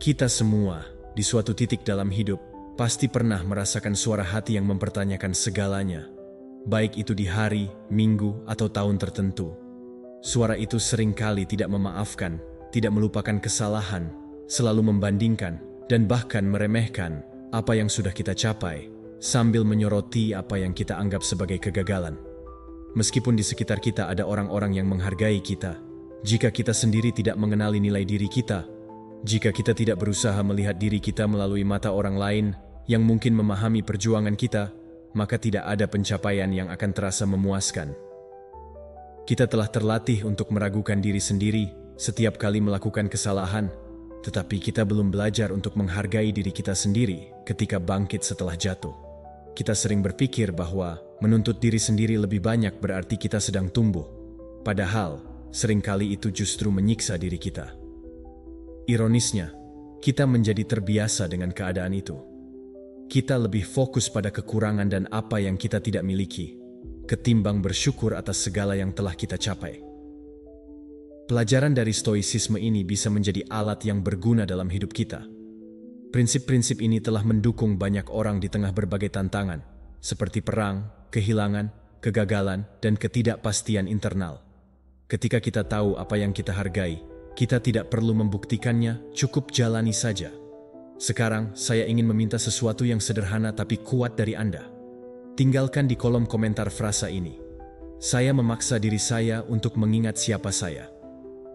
Kita semua, di suatu titik dalam hidup, pasti pernah merasakan suara hati yang mempertanyakan segalanya, baik itu di hari, minggu, atau tahun tertentu. Suara itu seringkali tidak memaafkan, tidak melupakan kesalahan, selalu membandingkan, dan bahkan meremehkan apa yang sudah kita capai, sambil menyoroti apa yang kita anggap sebagai kegagalan. Meskipun di sekitar kita ada orang-orang yang menghargai kita, jika kita sendiri tidak mengenali nilai diri kita, jika kita tidak berusaha melihat diri kita melalui mata orang lain yang mungkin memahami perjuangan kita, maka tidak ada pencapaian yang akan terasa memuaskan. Kita telah terlatih untuk meragukan diri sendiri setiap kali melakukan kesalahan, tetapi kita belum belajar untuk menghargai diri kita sendiri ketika bangkit setelah jatuh. Kita sering berpikir bahwa menuntut diri sendiri lebih banyak berarti kita sedang tumbuh, padahal seringkali itu justru menyiksa diri kita. Ironisnya, kita menjadi terbiasa dengan keadaan itu. Kita lebih fokus pada kekurangan dan apa yang kita tidak miliki, ketimbang bersyukur atas segala yang telah kita capai. Pelajaran dari stoicisme ini bisa menjadi alat yang berguna dalam hidup kita. Prinsip-prinsip ini telah mendukung banyak orang di tengah berbagai tantangan, seperti perang, kehilangan, kegagalan, dan ketidakpastian internal. Ketika kita tahu apa yang kita hargai, kita tidak perlu membuktikannya, cukup jalani saja. Sekarang, saya ingin meminta sesuatu yang sederhana tapi kuat dari Anda. Tinggalkan di kolom komentar frasa ini. Saya memaksa diri saya untuk mengingat siapa saya.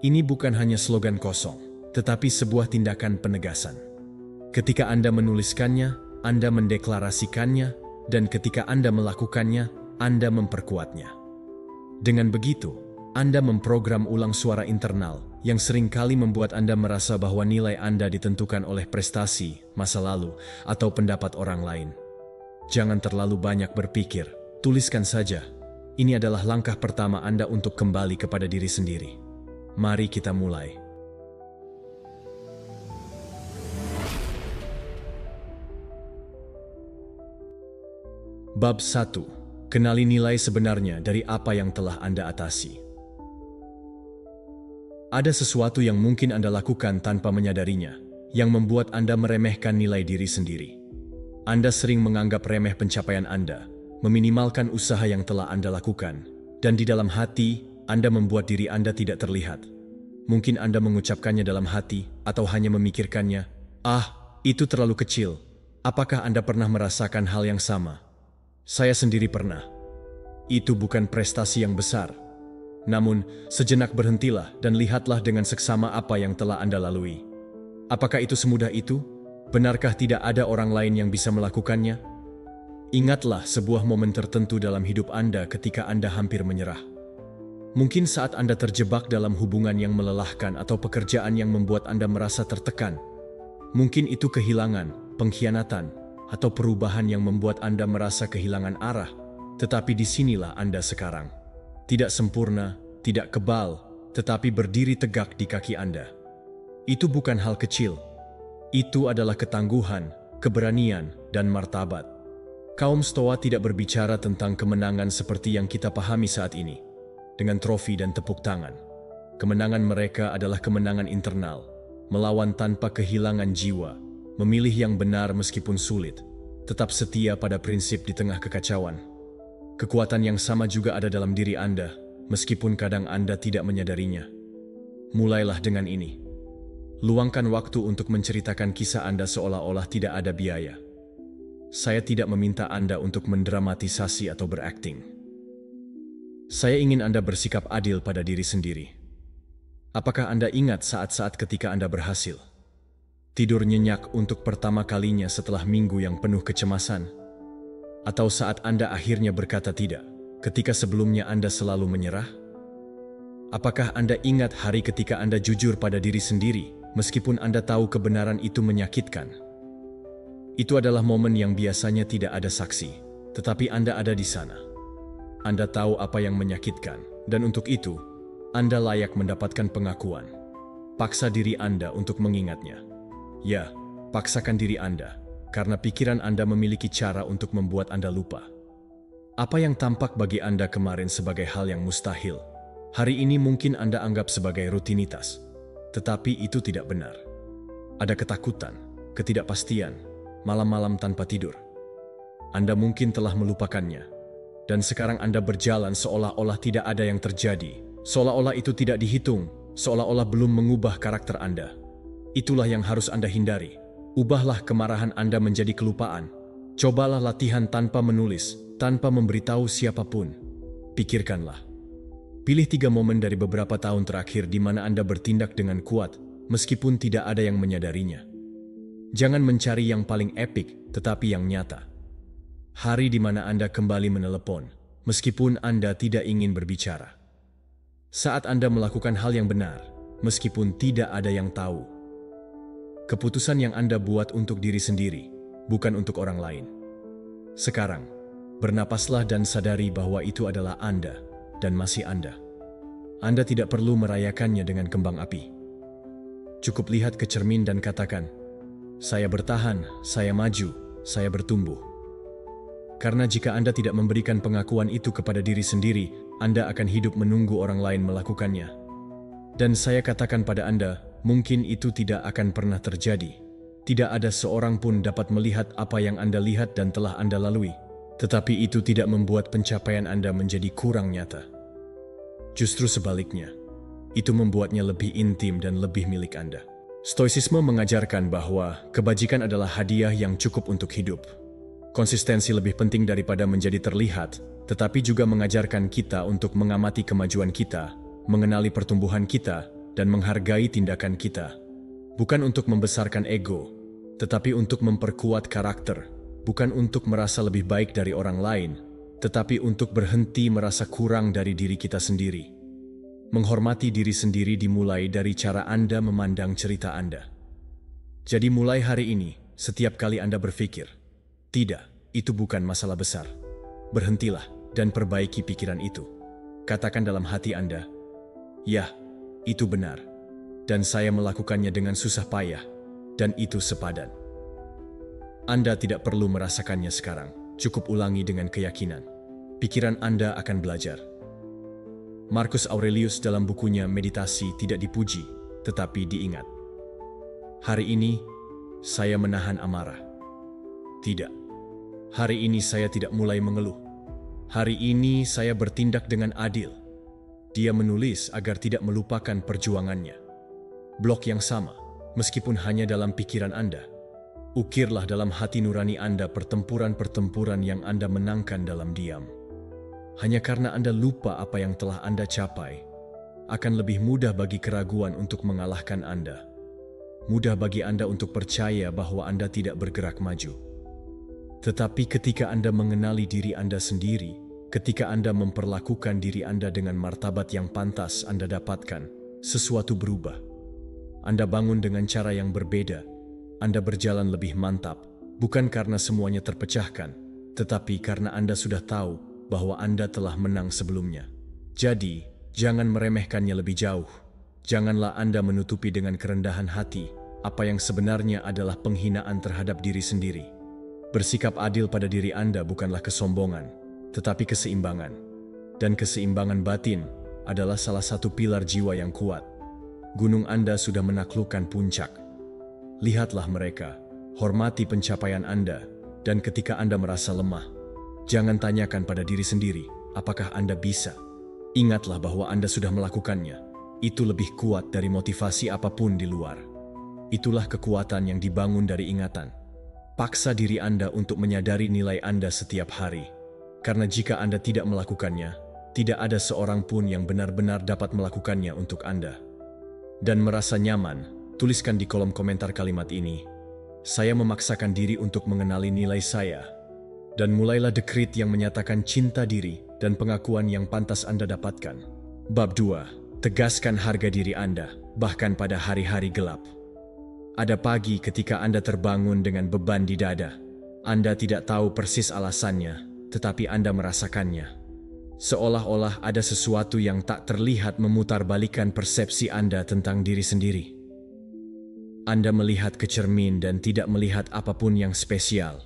Ini bukan hanya slogan kosong, tetapi sebuah tindakan penegasan. Ketika Anda menuliskannya, Anda mendeklarasikannya, dan ketika Anda melakukannya, Anda memperkuatnya. Dengan begitu, Anda memprogram ulang suara internal yang seringkali membuat Anda merasa bahwa nilai Anda ditentukan oleh prestasi, masa lalu, atau pendapat orang lain. Jangan terlalu banyak berpikir, tuliskan saja. Ini adalah langkah pertama Anda untuk kembali kepada diri sendiri. Mari kita mulai. Bab 1. Kenali nilai sebenarnya dari apa yang telah Anda atasi. Ada sesuatu yang mungkin Anda lakukan tanpa menyadarinya, yang membuat Anda meremehkan nilai diri sendiri. Anda sering menganggap remeh pencapaian Anda, meminimalkan usaha yang telah Anda lakukan, dan di dalam hati, Anda membuat diri Anda tidak terlihat. Mungkin Anda mengucapkannya dalam hati, atau hanya memikirkannya, itu terlalu kecil. Apakah Anda pernah merasakan hal yang sama? Saya sendiri pernah. Itu bukan prestasi yang besar. Namun, sejenak berhentilah dan lihatlah dengan seksama apa yang telah Anda lalui. Apakah itu semudah itu? Benarkah tidak ada orang lain yang bisa melakukannya? Ingatlah sebuah momen tertentu dalam hidup Anda ketika Anda hampir menyerah. Mungkin saat Anda terjebak dalam hubungan yang melelahkan atau pekerjaan yang membuat Anda merasa tertekan. Mungkin itu kehilangan, pengkhianatan, atau perubahan yang membuat Anda merasa kehilangan arah. Tetapi disinilah Anda sekarang. Tidak sempurna, tidak kebal, tetapi berdiri tegak di kaki Anda. Itu bukan hal kecil. Itu adalah ketangguhan, keberanian, dan martabat. Kaum Stoa tidak berbicara tentang kemenangan seperti yang kita pahami saat ini, dengan trofi dan tepuk tangan. Kemenangan mereka adalah kemenangan internal, melawan tanpa kehilangan jiwa, memilih yang benar meskipun sulit, tetap setia pada prinsip di tengah kekacauan. Kekuatan yang sama juga ada dalam diri Anda, meskipun kadang Anda tidak menyadarinya. Mulailah dengan ini. Luangkan waktu untuk menceritakan kisah Anda seolah-olah tidak ada biaya. Saya tidak meminta Anda untuk mendramatisasi atau berakting. Saya ingin Anda bersikap adil pada diri sendiri. Apakah Anda ingat saat-saat ketika Anda berhasil? Tidur nyenyak untuk pertama kalinya setelah minggu yang penuh kecemasan? Atau saat Anda akhirnya berkata tidak, ketika sebelumnya Anda selalu menyerah? Apakah Anda ingat hari ketika Anda jujur pada diri sendiri, meskipun Anda tahu kebenaran itu menyakitkan? Itu adalah momen yang biasanya tidak ada saksi, tetapi Anda ada di sana. Anda tahu apa yang menyakitkan, dan untuk itu, Anda layak mendapatkan pengakuan. Paksa diri Anda untuk mengingatnya. Ya, paksakan diri Anda, karena pikiran Anda memiliki cara untuk membuat Anda lupa. Apa yang tampak bagi Anda kemarin sebagai hal yang mustahil, hari ini mungkin Anda anggap sebagai rutinitas. Tetapi itu tidak benar. Ada ketakutan, ketidakpastian, malam-malam tanpa tidur. Anda mungkin telah melupakannya, dan sekarang Anda berjalan seolah-olah tidak ada yang terjadi, seolah-olah itu tidak dihitung, seolah-olah belum mengubah karakter Anda. Itulah yang harus Anda hindari. Ubahlah kemarahan Anda menjadi kelupaan. Cobalah latihan tanpa menulis, tanpa memberitahu siapapun. Pikirkanlah. Pilih 3 momen dari beberapa tahun terakhir di mana Anda bertindak dengan kuat, meskipun tidak ada yang menyadarinya. Jangan mencari yang paling epik, tetapi yang nyata. Hari di mana Anda kembali menelepon, meskipun Anda tidak ingin berbicara. Saat Anda melakukan hal yang benar, meskipun tidak ada yang tahu. Keputusan yang Anda buat untuk diri sendiri, bukan untuk orang lain. Sekarang, bernapaslah dan sadari bahwa itu adalah Anda dan masih Anda. Anda tidak perlu merayakannya dengan kembang api. Cukup lihat ke cermin dan katakan, "Saya bertahan, saya maju, saya bertumbuh." Karena jika Anda tidak memberikan pengakuan itu kepada diri sendiri, Anda akan hidup menunggu orang lain melakukannya. Dan saya katakan pada Anda, mungkin itu tidak akan pernah terjadi. Tidak ada seorang pun dapat melihat apa yang Anda lihat dan telah Anda lalui. Tetapi itu tidak membuat pencapaian Anda menjadi kurang nyata. Justru sebaliknya, itu membuatnya lebih intim dan lebih milik Anda. Stoicisme mengajarkan bahwa kebajikan adalah hadiah yang cukup untuk hidup. Konsistensi lebih penting daripada menjadi terlihat, tetapi juga mengajarkan kita untuk mengamati kemajuan kita, mengenali pertumbuhan kita, dan menghargai tindakan kita. Bukan untuk membesarkan ego, tetapi untuk memperkuat karakter. Bukan untuk merasa lebih baik dari orang lain, tetapi untuk berhenti merasa kurang dari diri kita sendiri. Menghormati diri sendiri dimulai dari cara Anda memandang cerita Anda. Jadi mulai hari ini, setiap kali Anda berpikir, "Tidak, itu bukan masalah besar." Berhentilah dan perbaiki pikiran itu. Katakan dalam hati Anda, "Ya, itu benar. Dan saya melakukannya dengan susah payah, dan itu sepadan." Anda tidak perlu merasakannya sekarang, cukup ulangi dengan keyakinan. Pikiran Anda akan belajar. Marcus Aurelius dalam bukunya Meditasi tidak dipuji, tetapi diingat. Hari ini, saya menahan amarah. Tidak. Hari ini saya tidak mulai mengeluh. Hari ini saya bertindak dengan adil. Dia menulis agar tidak melupakan perjuangannya. Blok yang sama, meskipun hanya dalam pikiran Anda. Ukirlah dalam hati nurani Anda pertempuran-pertempuran yang Anda menangkan dalam diam. Hanya karena Anda lupa apa yang telah Anda capai, akan lebih mudah bagi keraguan untuk mengalahkan Anda. Mudah bagi Anda untuk percaya bahwa Anda tidak bergerak maju. Tetapi ketika Anda mengenali diri Anda sendiri, ketika Anda memperlakukan diri Anda dengan martabat yang pantas Anda dapatkan, sesuatu berubah. Anda bangun dengan cara yang berbeda. Anda berjalan lebih mantap, bukan karena semuanya terpecahkan, tetapi karena Anda sudah tahu bahwa Anda telah menang sebelumnya. Jadi, jangan meremehkannya lebih jauh. Janganlah Anda menutupi dengan kerendahan hati apa yang sebenarnya adalah penghinaan terhadap diri sendiri. Bersikap adil pada diri Anda bukanlah kesombongan, tetapi keseimbangan. Dan keseimbangan batin adalah salah satu pilar jiwa yang kuat. Gunung Anda sudah menaklukkan puncak. Lihatlah mereka, hormati pencapaian Anda, dan ketika Anda merasa lemah, jangan tanyakan pada diri sendiri, apakah Anda bisa. Ingatlah bahwa Anda sudah melakukannya. Itu lebih kuat dari motivasi apapun di luar. Itulah kekuatan yang dibangun dari ingatan. Paksa diri Anda untuk menyadari nilai Anda setiap hari. Karena jika Anda tidak melakukannya, tidak ada seorang pun yang benar-benar dapat melakukannya untuk Anda. Dan merasa nyaman, tuliskan di kolom komentar kalimat ini, "Saya memaksakan diri untuk mengenali nilai saya." Dan mulailah dekrit yang menyatakan cinta diri dan pengakuan yang pantas Anda dapatkan. Bab 2. Tegaskan harga diri Anda, bahkan pada hari-hari gelap. Ada pagi ketika Anda terbangun dengan beban di dada. Anda tidak tahu persis alasannya, tetapi Anda merasakannya. Seolah-olah ada sesuatu yang tak terlihat memutarbalikkan persepsi Anda tentang diri sendiri. Anda melihat ke cermin dan tidak melihat apapun yang spesial.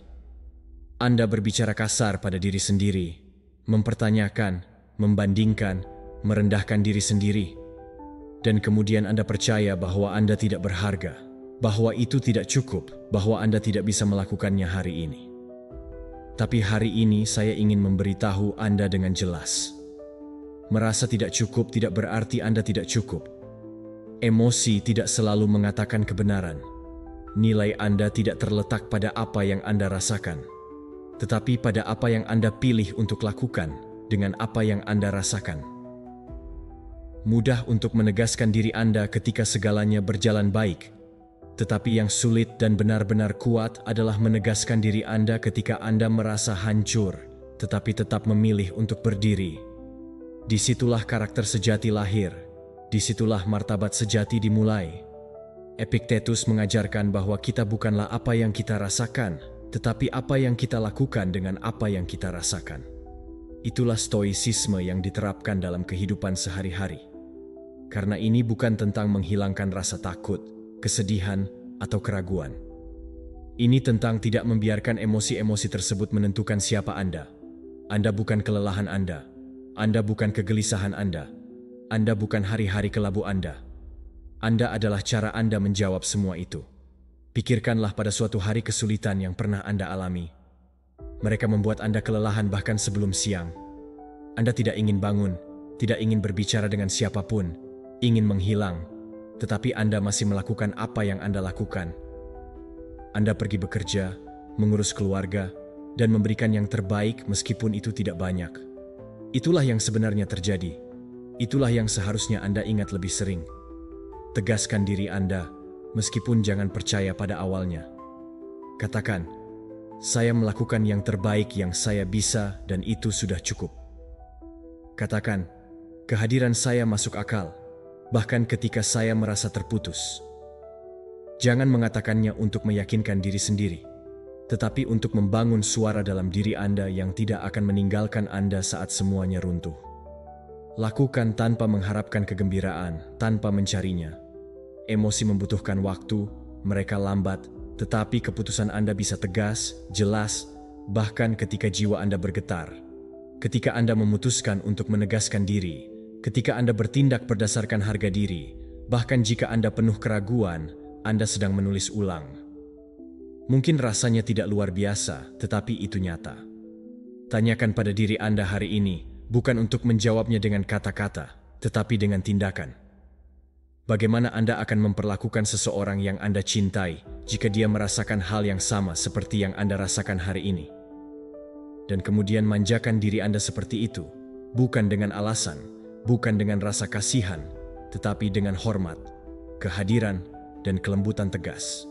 Anda berbicara kasar pada diri sendiri, mempertanyakan, membandingkan, merendahkan diri sendiri. Dan kemudian Anda percaya bahwa Anda tidak berharga. bahwa itu tidak cukup, bahwa Anda tidak bisa melakukannya hari ini. Tapi hari ini saya ingin memberitahu Anda dengan jelas. Merasa tidak cukup tidak berarti Anda tidak cukup. Emosi tidak selalu mengatakan kebenaran. Nilai Anda tidak terletak pada apa yang Anda rasakan, tetapi pada apa yang Anda pilih untuk lakukan dengan apa yang Anda rasakan. Mudah untuk menegaskan diri Anda ketika segalanya berjalan baik, tetapi yang sulit dan benar-benar kuat adalah menegaskan diri Anda ketika Anda merasa hancur, tetapi tetap memilih untuk berdiri. Disitulah karakter sejati lahir, disitulah martabat sejati dimulai. Epictetus mengajarkan bahwa kita bukanlah apa yang kita rasakan, tetapi apa yang kita lakukan dengan apa yang kita rasakan. Itulah stoicisme yang diterapkan dalam kehidupan sehari-hari. Karena ini bukan tentang menghilangkan rasa takut, kesedihan, atau keraguan. Ini tentang tidak membiarkan emosi-emosi tersebut menentukan siapa Anda. Anda bukan kelelahan Anda. Anda bukan kegelisahan Anda. Anda bukan hari-hari kelabu Anda. Anda adalah cara Anda menjawab semua itu. Pikirkanlah pada suatu hari kesulitan yang pernah Anda alami. Mereka membuat Anda kelelahan bahkan sebelum siang. Anda tidak ingin bangun, tidak ingin berbicara dengan siapapun, ingin menghilang, tetapi Anda masih melakukan apa yang Anda lakukan. Anda pergi bekerja, mengurus keluarga, dan memberikan yang terbaik meskipun itu tidak banyak. Itulah yang sebenarnya terjadi. Itulah yang seharusnya Anda ingat lebih sering. Tegaskan diri Anda, meskipun jangan percaya pada awalnya. Katakan, saya melakukan yang terbaik yang saya bisa dan itu sudah cukup. Katakan, kehadiran saya masuk akal, bahkan ketika saya merasa terputus. Jangan mengatakannya untuk meyakinkan diri sendiri, tetapi untuk membangun suara dalam diri Anda yang tidak akan meninggalkan Anda saat semuanya runtuh. Lakukan tanpa mengharapkan kegembiraan, tanpa mencarinya. Emosi membutuhkan waktu, mereka lambat, tetapi keputusan Anda bisa tegas, jelas, bahkan ketika jiwa Anda bergetar. Ketika Anda memutuskan untuk menegaskan diri, ketika Anda bertindak berdasarkan harga diri, bahkan jika Anda penuh keraguan, Anda sedang menulis ulang. Mungkin rasanya tidak luar biasa, tetapi itu nyata. Tanyakan pada diri Anda hari ini, bukan untuk menjawabnya dengan kata-kata, tetapi dengan tindakan. Bagaimana Anda akan memperlakukan seseorang yang Anda cintai jika dia merasakan hal yang sama seperti yang Anda rasakan hari ini? Dan kemudian manjakan diri Anda seperti itu, bukan dengan alasan, bukan dengan rasa kasihan, tetapi dengan hormat, kehadiran, dan kelembutan tegas.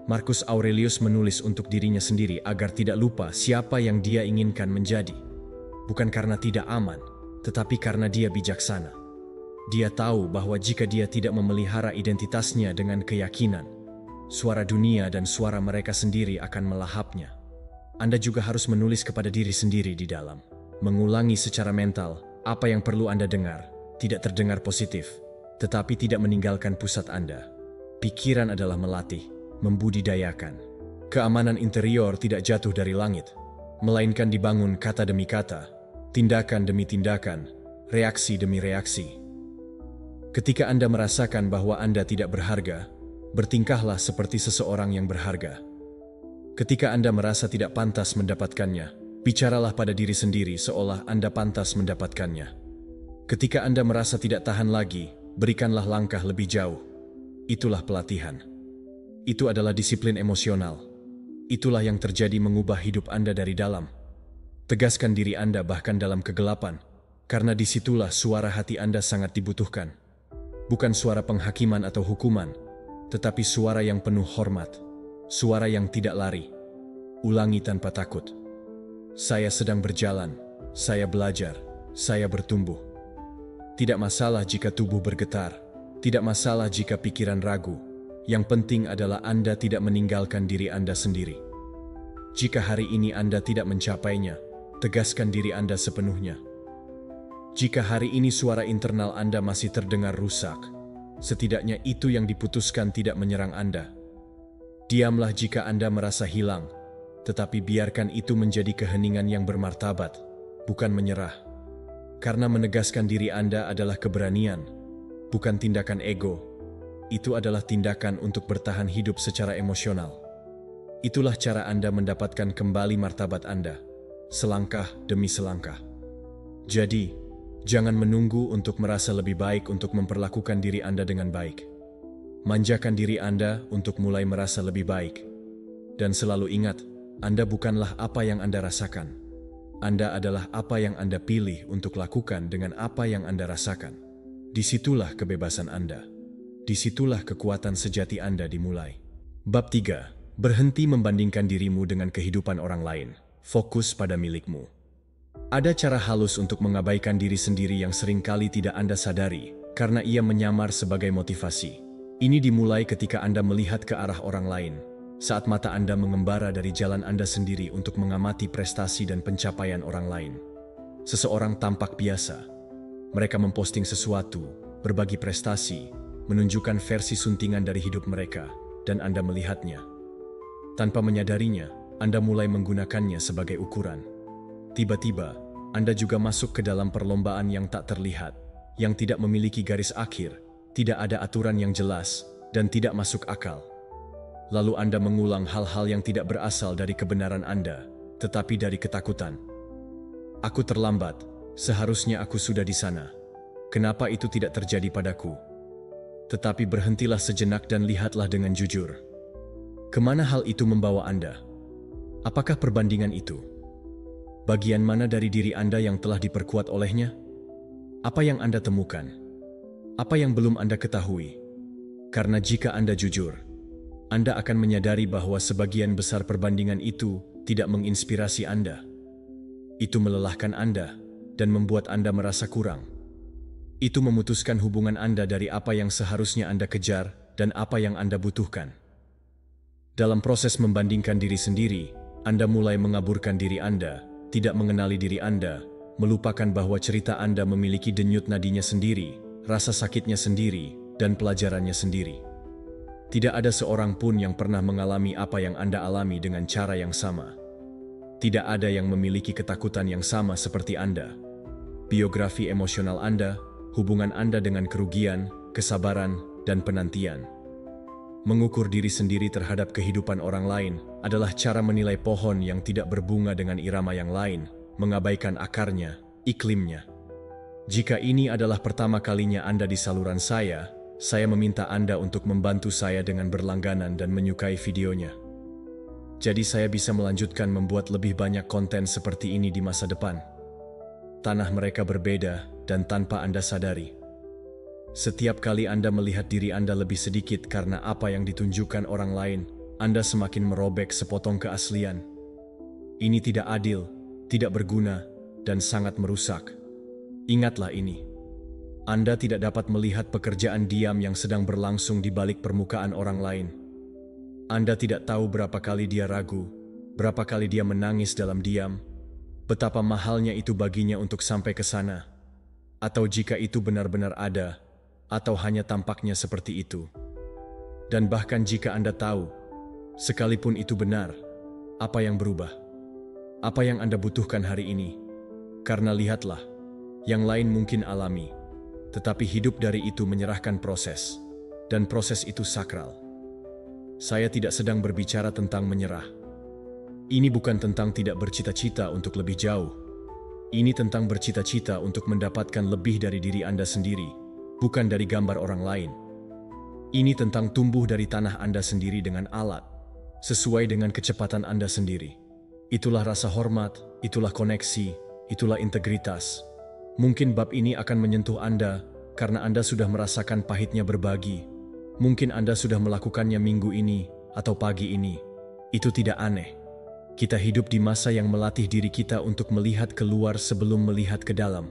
Marcus Aurelius menulis untuk dirinya sendiri agar tidak lupa siapa yang dia inginkan menjadi. Bukan karena tidak aman, tetapi karena dia bijaksana. Dia tahu bahwa jika dia tidak memelihara identitasnya dengan keyakinan, suara dunia dan suara mereka sendiri akan melahapnya. Anda juga harus menulis kepada diri sendiri di dalam. Mengulangi secara mental apa yang perlu Anda dengar, tidak terdengar positif, tetapi tidak meninggalkan pusat Anda. Pikiran adalah melatih, membudidayakan. Keamanan interior tidak jatuh dari langit, melainkan dibangun kata demi kata, tindakan demi tindakan, reaksi demi reaksi. Ketika Anda merasakan bahwa Anda tidak berharga, bertingkahlah seperti seseorang yang berharga. Ketika Anda merasa tidak pantas mendapatkannya, bicaralah pada diri sendiri seolah Anda pantas mendapatkannya. Ketika Anda merasa tidak tahan lagi, berikanlah langkah lebih jauh. Itulah pelatihan. Itu adalah disiplin emosional. Itulah yang terjadi mengubah hidup Anda dari dalam. Tegaskan diri Anda bahkan dalam kegelapan, karena disitulah suara hati Anda sangat dibutuhkan. Bukan suara penghakiman atau hukuman, tetapi suara yang penuh hormat, suara yang tidak lari. Ulangi tanpa takut. Saya sedang berjalan, saya belajar, saya bertumbuh. Tidak masalah jika tubuh bergetar, tidak masalah jika pikiran ragu. Yang penting adalah Anda tidak meninggalkan diri Anda sendiri. Jika hari ini Anda tidak mencapainya, tegaskan diri Anda sepenuhnya. Jika hari ini suara internal Anda masih terdengar rusak, setidaknya itu yang diputuskan tidak menyerang Anda. Diamlah jika Anda merasa hilang, tetapi biarkan itu menjadi keheningan yang bermartabat, bukan menyerah. Karena menegaskan diri Anda adalah keberanian, bukan tindakan ego. itu adalah tindakan untuk bertahan hidup secara emosional. Itulah cara Anda mendapatkan kembali martabat Anda, selangkah demi selangkah. Jadi, jangan menunggu untuk merasa lebih baik untuk memperlakukan diri Anda dengan baik. Manjakan diri Anda untuk mulai merasa lebih baik. Dan selalu ingat, Anda bukanlah apa yang Anda rasakan. Anda adalah apa yang Anda pilih untuk lakukan dengan apa yang Anda rasakan. Disitulah kebebasan Anda. Disitulah kekuatan sejati Anda dimulai. Bab 3. Berhenti membandingkan dirimu dengan kehidupan orang lain. Fokus pada milikmu. Ada cara halus untuk mengabaikan diri sendiri yang seringkali tidak Anda sadari, karena ia menyamar sebagai motivasi. Ini dimulai ketika Anda melihat ke arah orang lain, saat mata Anda mengembara dari jalan Anda sendiri untuk mengamati prestasi dan pencapaian orang lain. Seseorang tampak biasa. Mereka memposting sesuatu, berbagi prestasi, menunjukkan versi suntingan dari hidup mereka, dan Anda melihatnya. Tanpa menyadarinya, Anda mulai menggunakannya sebagai ukuran. Tiba-tiba, Anda juga masuk ke dalam perlombaan yang tak terlihat, yang tidak memiliki garis akhir, tidak ada aturan yang jelas, dan tidak masuk akal. Lalu Anda mengulang hal-hal yang tidak berasal dari kebenaran Anda, tetapi dari ketakutan. Aku terlambat, seharusnya aku sudah di sana. Kenapa itu tidak terjadi padaku? Tetapi berhentilah sejenak dan lihatlah dengan jujur. Kemana hal itu membawa Anda? Apakah perbandingan itu? Bagian mana dari diri Anda yang telah diperkuat olehnya? Apa yang Anda temukan? Apa yang belum Anda ketahui? Karena jika Anda jujur, Anda akan menyadari bahwa sebagian besar perbandingan itu tidak menginspirasi Anda. Itu melelahkan Anda dan membuat Anda merasa kurang. Itu memutuskan hubungan Anda dari apa yang seharusnya Anda kejar dan apa yang Anda butuhkan. Dalam proses membandingkan diri sendiri, Anda mulai mengaburkan diri Anda, tidak mengenali diri Anda, melupakan bahwa cerita Anda memiliki denyut nadinya sendiri, rasa sakitnya sendiri, dan pelajarannya sendiri. Tidak ada seorang pun yang pernah mengalami apa yang Anda alami dengan cara yang sama. Tidak ada yang memiliki ketakutan yang sama seperti Anda. Biografi emosional Anda, hubungan Anda dengan kerugian, kesabaran, dan penantian. Mengukur diri sendiri terhadap kehidupan orang lain adalah cara menilai pohon yang tidak berbunga dengan irama yang lain, mengabaikan akarnya, iklimnya. Jika ini adalah pertama kalinya Anda di saluran saya meminta Anda untuk membantu saya dengan berlangganan dan menyukai videonya. Jadi saya bisa melanjutkan membuat lebih banyak konten seperti ini di masa depan. Tanah mereka berbeda dan tanpa Anda sadari. Setiap kali Anda melihat diri Anda lebih sedikit karena apa yang ditunjukkan orang lain, Anda semakin merobek sepotong keaslian. Ini tidak adil, tidak berguna, dan sangat merusak. Ingatlah ini. Anda tidak dapat melihat pekerjaan diam yang sedang berlangsung di balik permukaan orang lain. Anda tidak tahu berapa kali dia ragu, berapa kali dia menangis dalam diam, betapa mahalnya itu baginya untuk sampai ke sana. Atau jika itu benar-benar ada, atau hanya tampaknya seperti itu. Dan bahkan jika Anda tahu, sekalipun itu benar, apa yang berubah? Apa yang Anda butuhkan hari ini? Karena lihatlah, yang lain mungkin alami, tetapi hidup dari itu menyerahkan proses, dan proses itu sakral. Saya tidak sedang berbicara tentang menyerah. Ini bukan tentang tidak bercita-cita untuk lebih jauh. Ini tentang bercita-cita untuk mendapatkan lebih dari diri Anda sendiri, bukan dari gambar orang lain. Ini tentang tumbuh dari tanah Anda sendiri dengan alat, sesuai dengan kecepatan Anda sendiri. Itulah rasa hormat, itulah koneksi, itulah integritas. Mungkin bab ini akan menyentuh Anda karena Anda sudah merasakan pahitnya berbagi. Mungkin Anda sudah melakukannya minggu ini atau pagi ini. Itu tidak aneh. Kita hidup di masa yang melatih diri kita untuk melihat keluar sebelum melihat ke dalam.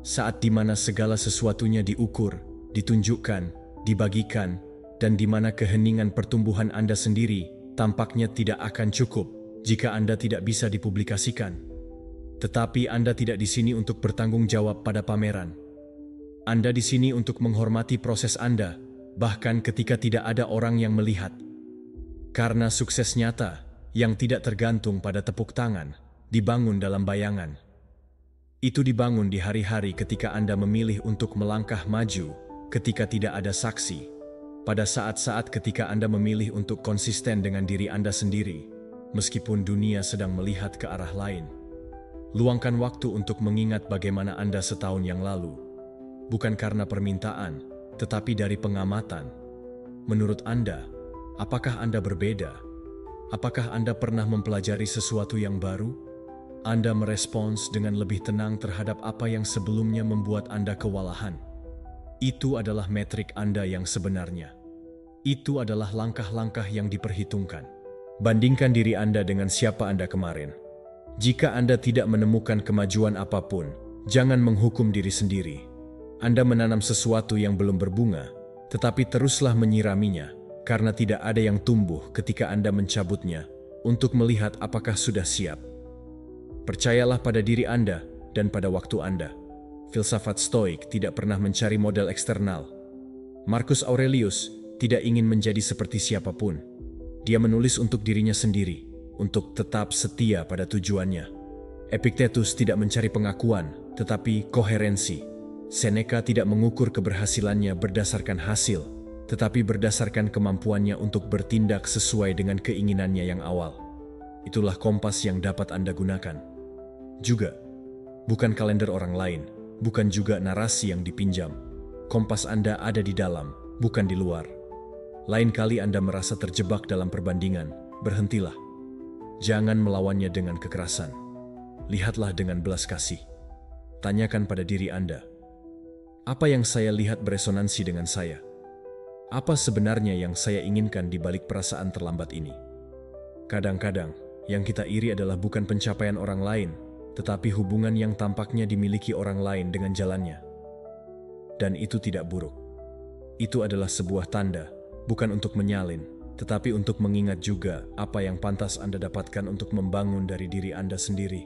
Saat di mana segala sesuatunya diukur, ditunjukkan, dibagikan, dan di mana keheningan pertumbuhan Anda sendiri tampaknya tidak akan cukup jika Anda tidak bisa dipublikasikan. Tetapi Anda tidak di sini untuk bertanggung jawab pada pameran. Anda di sini untuk menghormati proses Anda, bahkan ketika tidak ada orang yang melihat. Karena sukses nyata yang tidak tergantung pada tepuk tangan, dibangun dalam bayangan. Itu dibangun di hari-hari ketika Anda memilih untuk melangkah maju, ketika tidak ada saksi. Pada saat-saat ketika Anda memilih untuk konsisten dengan diri Anda sendiri, meskipun dunia sedang melihat ke arah lain. Luangkan waktu untuk mengingat bagaimana Anda setahun yang lalu. Bukan karena permintaan, tetapi dari pengamatan. Menurut Anda, apakah Anda berbeda? Apakah Anda pernah mempelajari sesuatu yang baru? Anda merespons dengan lebih tenang terhadap apa yang sebelumnya membuat Anda kewalahan. Itu adalah metrik Anda yang sebenarnya. Itu adalah langkah-langkah yang diperhitungkan. Bandingkan diri Anda dengan siapa Anda kemarin. Jika Anda tidak menemukan kemajuan apapun, jangan menghukum diri sendiri. Anda menanam sesuatu yang belum berbunga, tetapi teruslah menyiraminya, karena tidak ada yang tumbuh ketika Anda mencabutnya, untuk melihat apakah sudah siap. Percayalah pada diri Anda dan pada waktu Anda. Filsafat Stoik tidak pernah mencari model eksternal. Marcus Aurelius tidak ingin menjadi seperti siapapun. Dia menulis untuk dirinya sendiri, untuk tetap setia pada tujuannya. Epictetus tidak mencari pengakuan, tetapi koherensi. Seneca tidak mengukur keberhasilannya berdasarkan hasil, tetapi berdasarkan kemampuannya untuk bertindak sesuai dengan keinginannya yang awal. Itulah kompas yang dapat Anda gunakan. Juga, bukan kalender orang lain, bukan juga narasi yang dipinjam. Kompas Anda ada di dalam, bukan di luar. Lain kali Anda merasa terjebak dalam perbandingan, berhentilah. Jangan melawannya dengan kekerasan. Lihatlah dengan belas kasih. Tanyakan pada diri Anda, apa yang saya lihat beresonansi dengan saya? Apa sebenarnya yang saya inginkan di balik perasaan terlambat ini? Kadang-kadang, yang kita iri adalah bukan pencapaian orang lain, tetapi hubungan yang tampaknya dimiliki orang lain dengan jalannya. Dan itu tidak buruk. Itu adalah sebuah tanda, bukan untuk menyalin, tetapi untuk mengingat juga apa yang pantas Anda dapatkan untuk membangun dari diri Anda sendiri.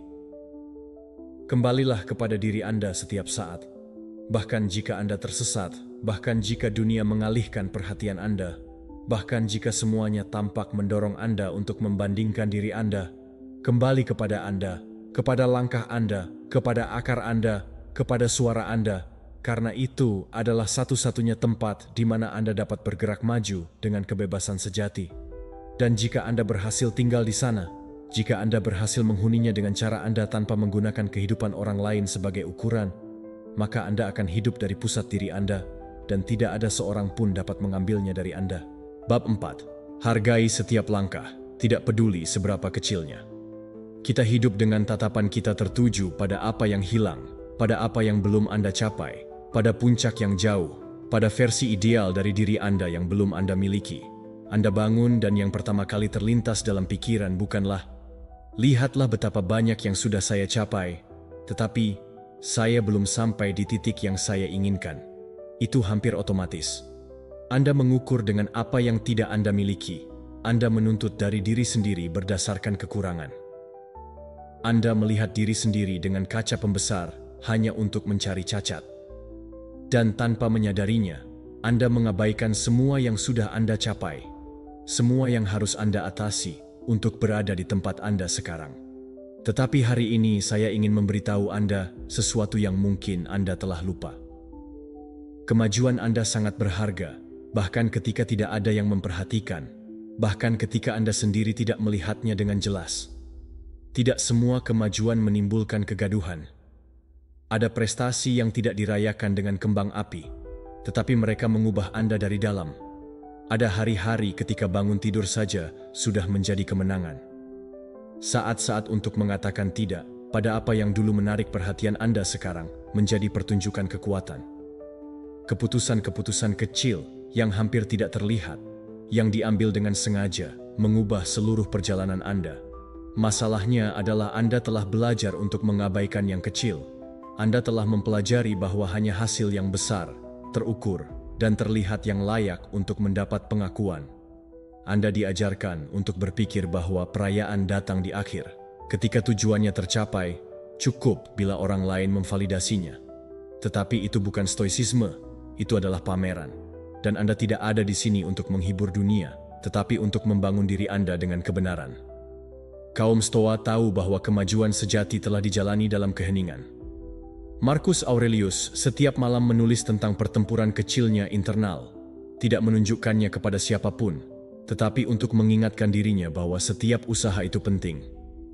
Kembalilah kepada diri Anda setiap saat. Bahkan jika Anda tersesat, bahkan jika dunia mengalihkan perhatian Anda, bahkan jika semuanya tampak mendorong Anda untuk membandingkan diri Anda, kembali kepada Anda, kepada langkah Anda, kepada akar Anda, kepada suara Anda, karena itu adalah satu-satunya tempat di mana Anda dapat bergerak maju dengan kebebasan sejati. Dan jika Anda berhasil tinggal di sana, jika Anda berhasil menghuninya dengan cara Anda tanpa menggunakan kehidupan orang lain sebagai ukuran, maka Anda akan hidup dari pusat diri Anda, dan tidak ada seorang pun dapat mengambilnya dari Anda. Bab 4. Hargai setiap langkah, tidak peduli seberapa kecilnya. Kita hidup dengan tatapan kita tertuju pada apa yang hilang, pada apa yang belum Anda capai, pada puncak yang jauh, pada versi ideal dari diri Anda yang belum Anda miliki. Anda bangun dan yang pertama kali terlintas dalam pikiran bukanlah, lihatlah betapa banyak yang sudah saya capai, tetapi saya belum sampai di titik yang saya inginkan. Itu hampir otomatis. Anda mengukur dengan apa yang tidak Anda miliki. Anda menuntut dari diri sendiri berdasarkan kekurangan. Anda melihat diri sendiri dengan kaca pembesar hanya untuk mencari cacat. Dan tanpa menyadarinya, Anda mengabaikan semua yang sudah Anda capai, semua yang harus Anda atasi untuk berada di tempat Anda sekarang. Tetapi hari ini saya ingin memberitahu Anda sesuatu yang mungkin Anda telah lupa. Kemajuan Anda sangat berharga, bahkan ketika tidak ada yang memperhatikan, bahkan ketika Anda sendiri tidak melihatnya dengan jelas. Tidak semua kemajuan menimbulkan kegaduhan. Ada prestasi yang tidak dirayakan dengan kembang api, tetapi mereka mengubah Anda dari dalam. Ada hari-hari ketika bangun tidur saja sudah menjadi kemenangan. Saat-saat untuk mengatakan tidak pada apa yang dulu menarik perhatian Anda sekarang menjadi pertunjukan kekuatan. Keputusan-keputusan kecil yang hampir tidak terlihat, yang diambil dengan sengaja, mengubah seluruh perjalanan Anda. Masalahnya adalah Anda telah belajar untuk mengabaikan yang kecil. Anda telah mempelajari bahwa hanya hasil yang besar, terukur, dan terlihat yang layak untuk mendapat pengakuan. Anda diajarkan untuk berpikir bahwa perayaan datang di akhir. Ketika tujuannya tercapai, cukup bila orang lain memvalidasinya. Tetapi itu bukan stoisisme, itu adalah pameran. Dan Anda tidak ada di sini untuk menghibur dunia, tetapi untuk membangun diri Anda dengan kebenaran. Kaum Stoa tahu bahwa kemajuan sejati telah dijalani dalam keheningan. Marcus Aurelius setiap malam menulis tentang pertempuran kecilnya internal. tidak menunjukkannya kepada siapapun, tetapi untuk mengingatkan dirinya bahwa setiap usaha itu penting.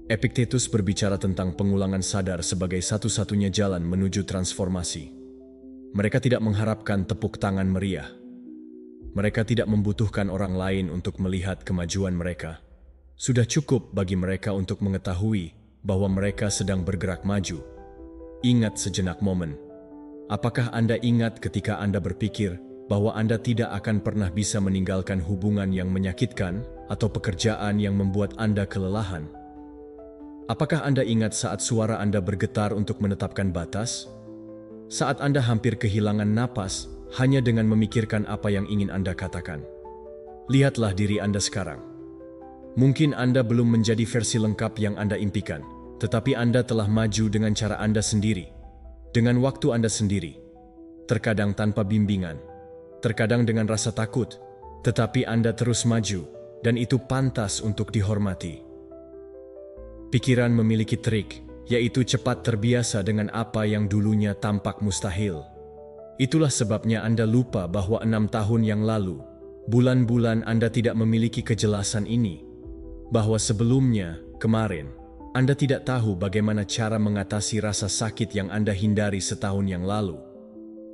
Epictetus berbicara tentang pengulangan sadar sebagai satu-satunya jalan menuju transformasi. Mereka tidak mengharapkan tepuk tangan meriah. Mereka tidak membutuhkan orang lain untuk melihat kemajuan mereka. Sudah cukup bagi mereka untuk mengetahui bahwa mereka sedang bergerak maju. Ingat sejenak momen. Apakah Anda ingat ketika Anda berpikir bahwa Anda tidak akan pernah bisa meninggalkan hubungan yang menyakitkan atau pekerjaan yang membuat Anda kelelahan? Apakah Anda ingat saat suara Anda bergetar untuk menetapkan batas? Saat Anda hampir kehilangan napas hanya dengan memikirkan apa yang ingin Anda katakan? Lihatlah diri Anda sekarang. Mungkin Anda belum menjadi versi lengkap yang Anda impikan, tetapi Anda telah maju dengan cara Anda sendiri, dengan waktu Anda sendiri, terkadang tanpa bimbingan, terkadang dengan rasa takut, tetapi Anda terus maju, dan itu pantas untuk dihormati. Pikiran memiliki trik, yaitu cepat terbiasa dengan apa yang dulunya tampak mustahil. Itulah sebabnya Anda lupa bahwa 6 tahun yang lalu, bulan-bulan Anda tidak memiliki kejelasan ini, bahwa sebelumnya, kemarin, Anda tidak tahu bagaimana cara mengatasi rasa sakit yang Anda hindari setahun yang lalu.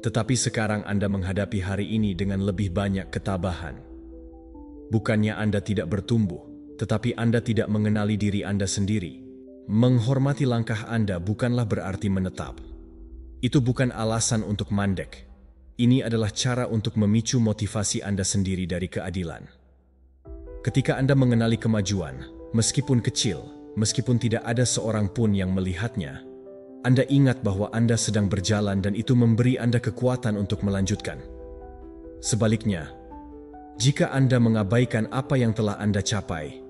Tetapi sekarang Anda menghadapi hari ini dengan lebih banyak ketabahan. Bukannya Anda tidak bertumbuh, tetapi Anda tidak mengenali diri Anda sendiri. Menghormati langkah Anda bukanlah berarti menetap. Itu bukan alasan untuk mandek. Ini adalah cara untuk memicu motivasi Anda sendiri dari keadilan. Ketika Anda mengenali kemajuan, meskipun kecil, meskipun tidak ada seorang pun yang melihatnya, Anda ingat bahwa Anda sedang berjalan dan itu memberi Anda kekuatan untuk melanjutkan. Sebaliknya, jika Anda mengabaikan apa yang telah Anda capai,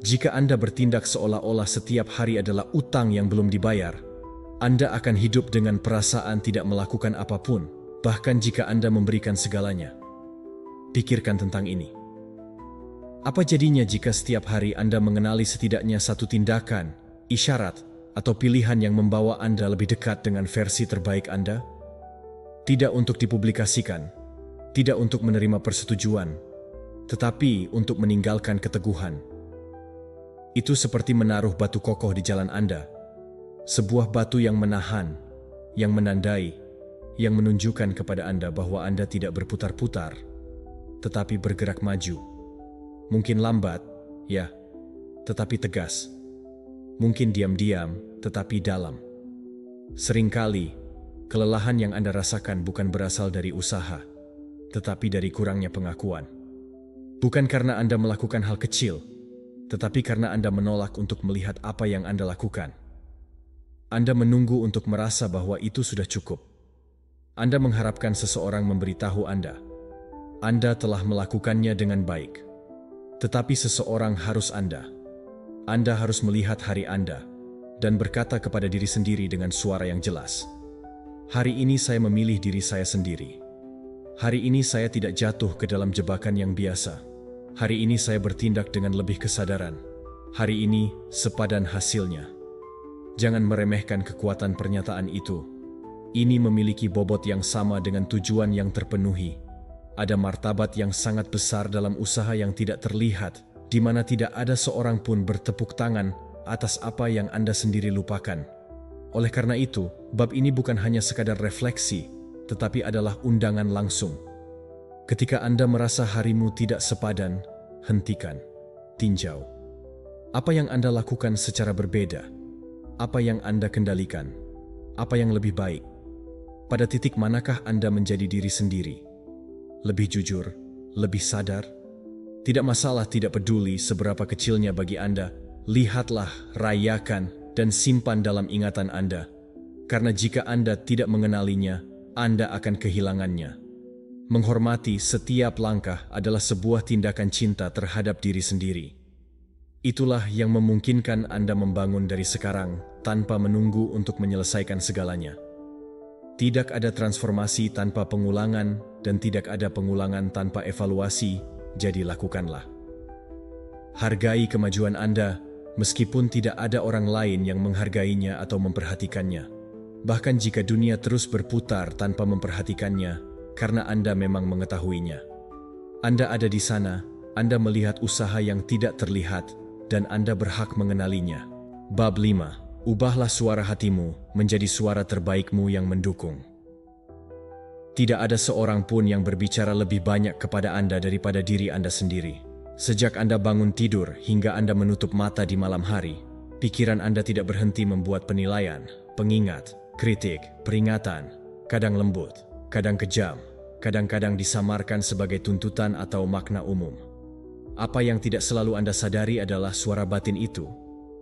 jika Anda bertindak seolah-olah setiap hari adalah utang yang belum dibayar, Anda akan hidup dengan perasaan tidak melakukan apapun, bahkan jika Anda memberikan segalanya. Pikirkan tentang ini. Apa jadinya jika setiap hari Anda mengenali setidaknya satu tindakan, isyarat, atau pilihan yang membawa Anda lebih dekat dengan versi terbaik Anda? Tidak untuk dipublikasikan, tidak untuk menerima persetujuan, tetapi untuk meninggalkan keteguhan. Itu seperti menaruh batu kokoh di jalan Anda. Sebuah batu yang menahan, yang menandai, yang menunjukkan kepada Anda bahwa Anda tidak berputar-putar, tetapi bergerak maju. Mungkin lambat, ya, tetapi tegas. Mungkin diam-diam, tetapi dalam. Seringkali, kelelahan yang Anda rasakan bukan berasal dari usaha, tetapi dari kurangnya pengakuan. Bukan karena Anda melakukan hal kecil, tetapi karena Anda menolak untuk melihat apa yang Anda lakukan. Anda menunggu untuk merasa bahwa itu sudah cukup. Anda mengharapkan seseorang memberitahu Anda telah melakukannya dengan baik. Tetapi seseorang harus Anda harus melihat hari Anda dan berkata kepada diri sendiri dengan suara yang jelas, "Hari ini saya memilih diri saya sendiri. Hari ini saya tidak jatuh ke dalam jebakan yang biasa. Hari ini saya bertindak dengan lebih kesadaran. Hari ini sepadan hasilnya." Jangan meremehkan kekuatan pernyataan itu. Ini memiliki bobot yang sama dengan tujuan yang terpenuhi. Ada martabat yang sangat besar dalam usaha yang tidak terlihat, di mana tidak ada seorang pun bertepuk tangan atas apa yang Anda sendiri lupakan. Oleh karena itu, bab ini bukan hanya sekadar refleksi, tetapi adalah undangan langsung. Ketika Anda merasa harimu tidak sepadan, hentikan, tinjau. Apa yang Anda lakukan secara berbeda? Apa yang Anda kendalikan? Apa yang lebih baik? Pada titik manakah Anda menjadi diri sendiri? Lebih jujur, lebih sadar? Tidak masalah, tidak peduli seberapa kecilnya bagi Anda, lihatlah, rayakan, dan simpan dalam ingatan Anda. Karena jika Anda tidak mengenalinya, Anda akan kehilangannya. Menghormati setiap langkah adalah sebuah tindakan cinta terhadap diri sendiri. Itulah yang memungkinkan Anda membangun dari sekarang tanpa menunggu untuk menyelesaikan segalanya. Tidak ada transformasi tanpa pengulangan dan tidak ada pengulangan tanpa evaluasi, jadi lakukanlah. Hargai kemajuan Anda, meskipun tidak ada orang lain yang menghargainya atau memperhatikannya. Bahkan jika dunia terus berputar tanpa memperhatikannya, karena Anda memang mengetahuinya. Anda ada di sana, Anda melihat usaha yang tidak terlihat, dan Anda berhak mengenalinya. Bab 5. Ubahlah suara hatimu menjadi suara terbaikmu yang mendukung. Tidak ada seorang pun yang berbicara lebih banyak kepada Anda daripada diri Anda sendiri. Sejak Anda bangun tidur hingga Anda menutup mata di malam hari, pikiran Anda tidak berhenti membuat penilaian, pengingat, kritik, peringatan, kadang lembut, kadang kejam, kadang-kadang disamarkan sebagai tuntutan atau makna umum. Apa yang tidak selalu Anda sadari adalah suara batin itu,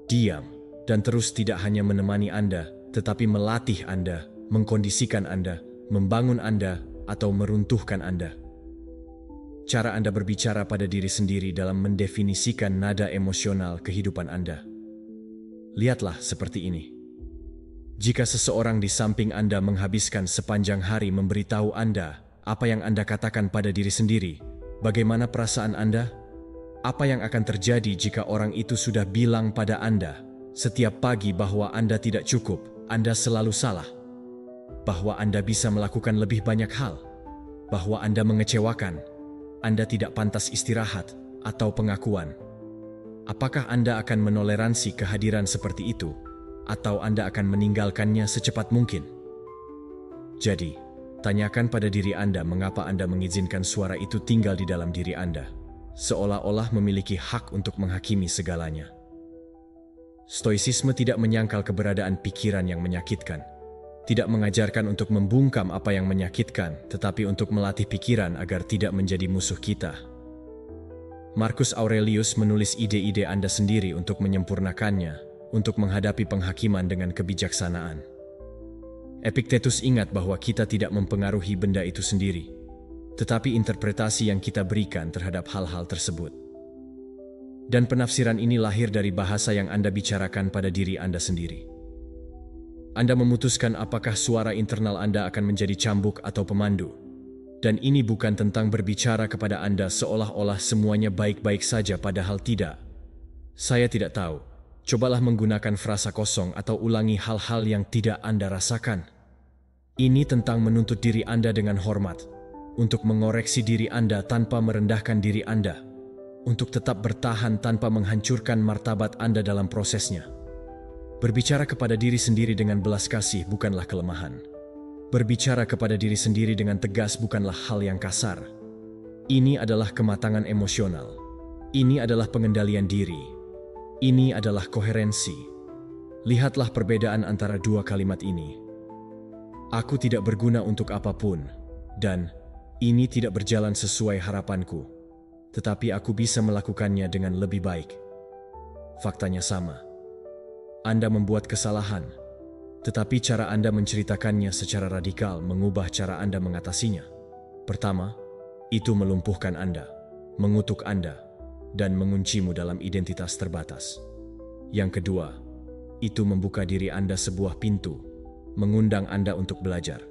diam, dan terus tidak hanya menemani Anda, tetapi melatih Anda, mengkondisikan Anda, membangun Anda, atau meruntuhkan Anda. Cara Anda berbicara pada diri sendiri dalam mendefinisikan nada emosional kehidupan Anda. Lihatlah seperti ini. Jika seseorang di samping Anda menghabiskan sepanjang hari memberitahu Anda apa yang Anda katakan pada diri sendiri, bagaimana perasaan Anda? Apa yang akan terjadi jika orang itu sudah bilang pada Anda setiap pagi bahwa Anda tidak cukup, Anda selalu salah, bahwa Anda bisa melakukan lebih banyak hal, bahwa Anda mengecewakan, Anda tidak pantas istirahat, atau pengakuan? Apakah Anda akan menoleransi kehadiran seperti itu, atau Anda akan meninggalkannya secepat mungkin? Jadi, tanyakan pada diri Anda mengapa Anda mengizinkan suara itu tinggal di dalam diri Anda, seolah-olah memiliki hak untuk menghakimi segalanya. Stoisisme tidak menyangkal keberadaan pikiran yang menyakitkan, tidak mengajarkan untuk membungkam apa yang menyakitkan, tetapi untuk melatih pikiran agar tidak menjadi musuh kita. Marcus Aurelius menulis ide-ide Anda sendiri untuk menyempurnakannya, untuk menghadapi penghakiman dengan kebijaksanaan. Epictetus ingat bahwa kita tidak mempengaruhi benda itu sendiri, tetapi interpretasi yang kita berikan terhadap hal-hal tersebut. Dan penafsiran ini lahir dari bahasa yang Anda bicarakan pada diri Anda sendiri. Anda memutuskan apakah suara internal Anda akan menjadi cambuk atau pemandu. Dan ini bukan tentang berbicara kepada Anda seolah-olah semuanya baik-baik saja padahal tidak. Saya tidak tahu. Cobalah menggunakan frasa kosong atau ulangi hal-hal yang tidak Anda rasakan. Ini tentang menuntut diri Anda dengan hormat, untuk mengoreksi diri Anda tanpa merendahkan diri Anda, untuk tetap bertahan tanpa menghancurkan martabat Anda dalam prosesnya. Berbicara kepada diri sendiri dengan belas kasih bukanlah kelemahan. Berbicara kepada diri sendiri dengan tegas bukanlah hal yang kasar. Ini adalah kematangan emosional. Ini adalah pengendalian diri. Ini adalah koherensi. Lihatlah perbedaan antara dua kalimat ini. Aku tidak berguna untuk apapun, dan ini tidak berjalan sesuai harapanku, tetapi aku bisa melakukannya dengan lebih baik. Faktanya sama. Anda membuat kesalahan, tetapi cara Anda menceritakannya secara radikal mengubah cara Anda mengatasinya. Pertama, itu melumpuhkan Anda, mengutuk Anda, dan menguncimu dalam identitas terbatas. Yang kedua, itu membuka diri Anda sebuah pintu, mengundang Anda untuk belajar.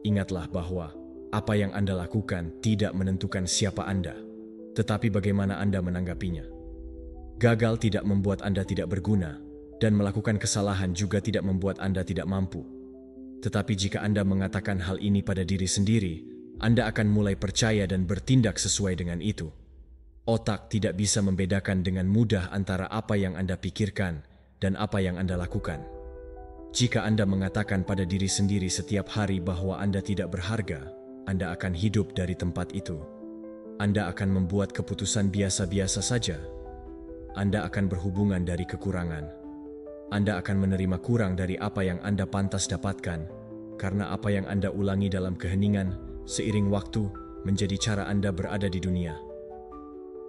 Ingatlah bahwa apa yang Anda lakukan tidak menentukan siapa Anda, tetapi bagaimana Anda menanggapinya. Gagal tidak membuat Anda tidak berguna, dan melakukan kesalahan juga tidak membuat Anda tidak mampu. Tetapi jika Anda mengatakan hal ini pada diri sendiri, Anda akan mulai percaya dan bertindak sesuai dengan itu. Otak tidak bisa membedakan dengan mudah antara apa yang Anda pikirkan dan apa yang Anda lakukan. Jika Anda mengatakan pada diri sendiri setiap hari bahwa Anda tidak berharga, Anda akan hidup dari tempat itu. Anda akan membuat keputusan biasa-biasa saja. Anda akan berhubungan dari kekurangan. Anda akan menerima kurang dari apa yang Anda pantas dapatkan, karena apa yang Anda ulangi dalam keheningan seiring waktu menjadi cara Anda berada di dunia.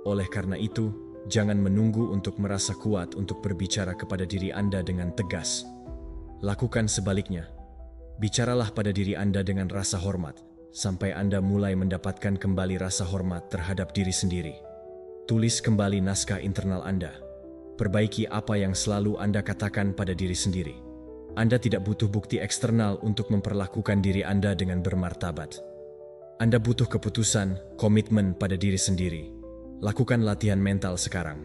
Oleh karena itu, jangan menunggu untuk merasa kuat untuk berbicara kepada diri Anda dengan tegas. Lakukan sebaliknya. Bicaralah pada diri Anda dengan rasa hormat, sampai Anda mulai mendapatkan kembali rasa hormat terhadap diri sendiri. Tulis kembali naskah internal Anda. Perbaiki apa yang selalu Anda katakan pada diri sendiri. Anda tidak butuh bukti eksternal untuk memperlakukan diri Anda dengan bermartabat. Anda butuh keputusan, komitmen pada diri sendiri. Lakukan latihan mental sekarang.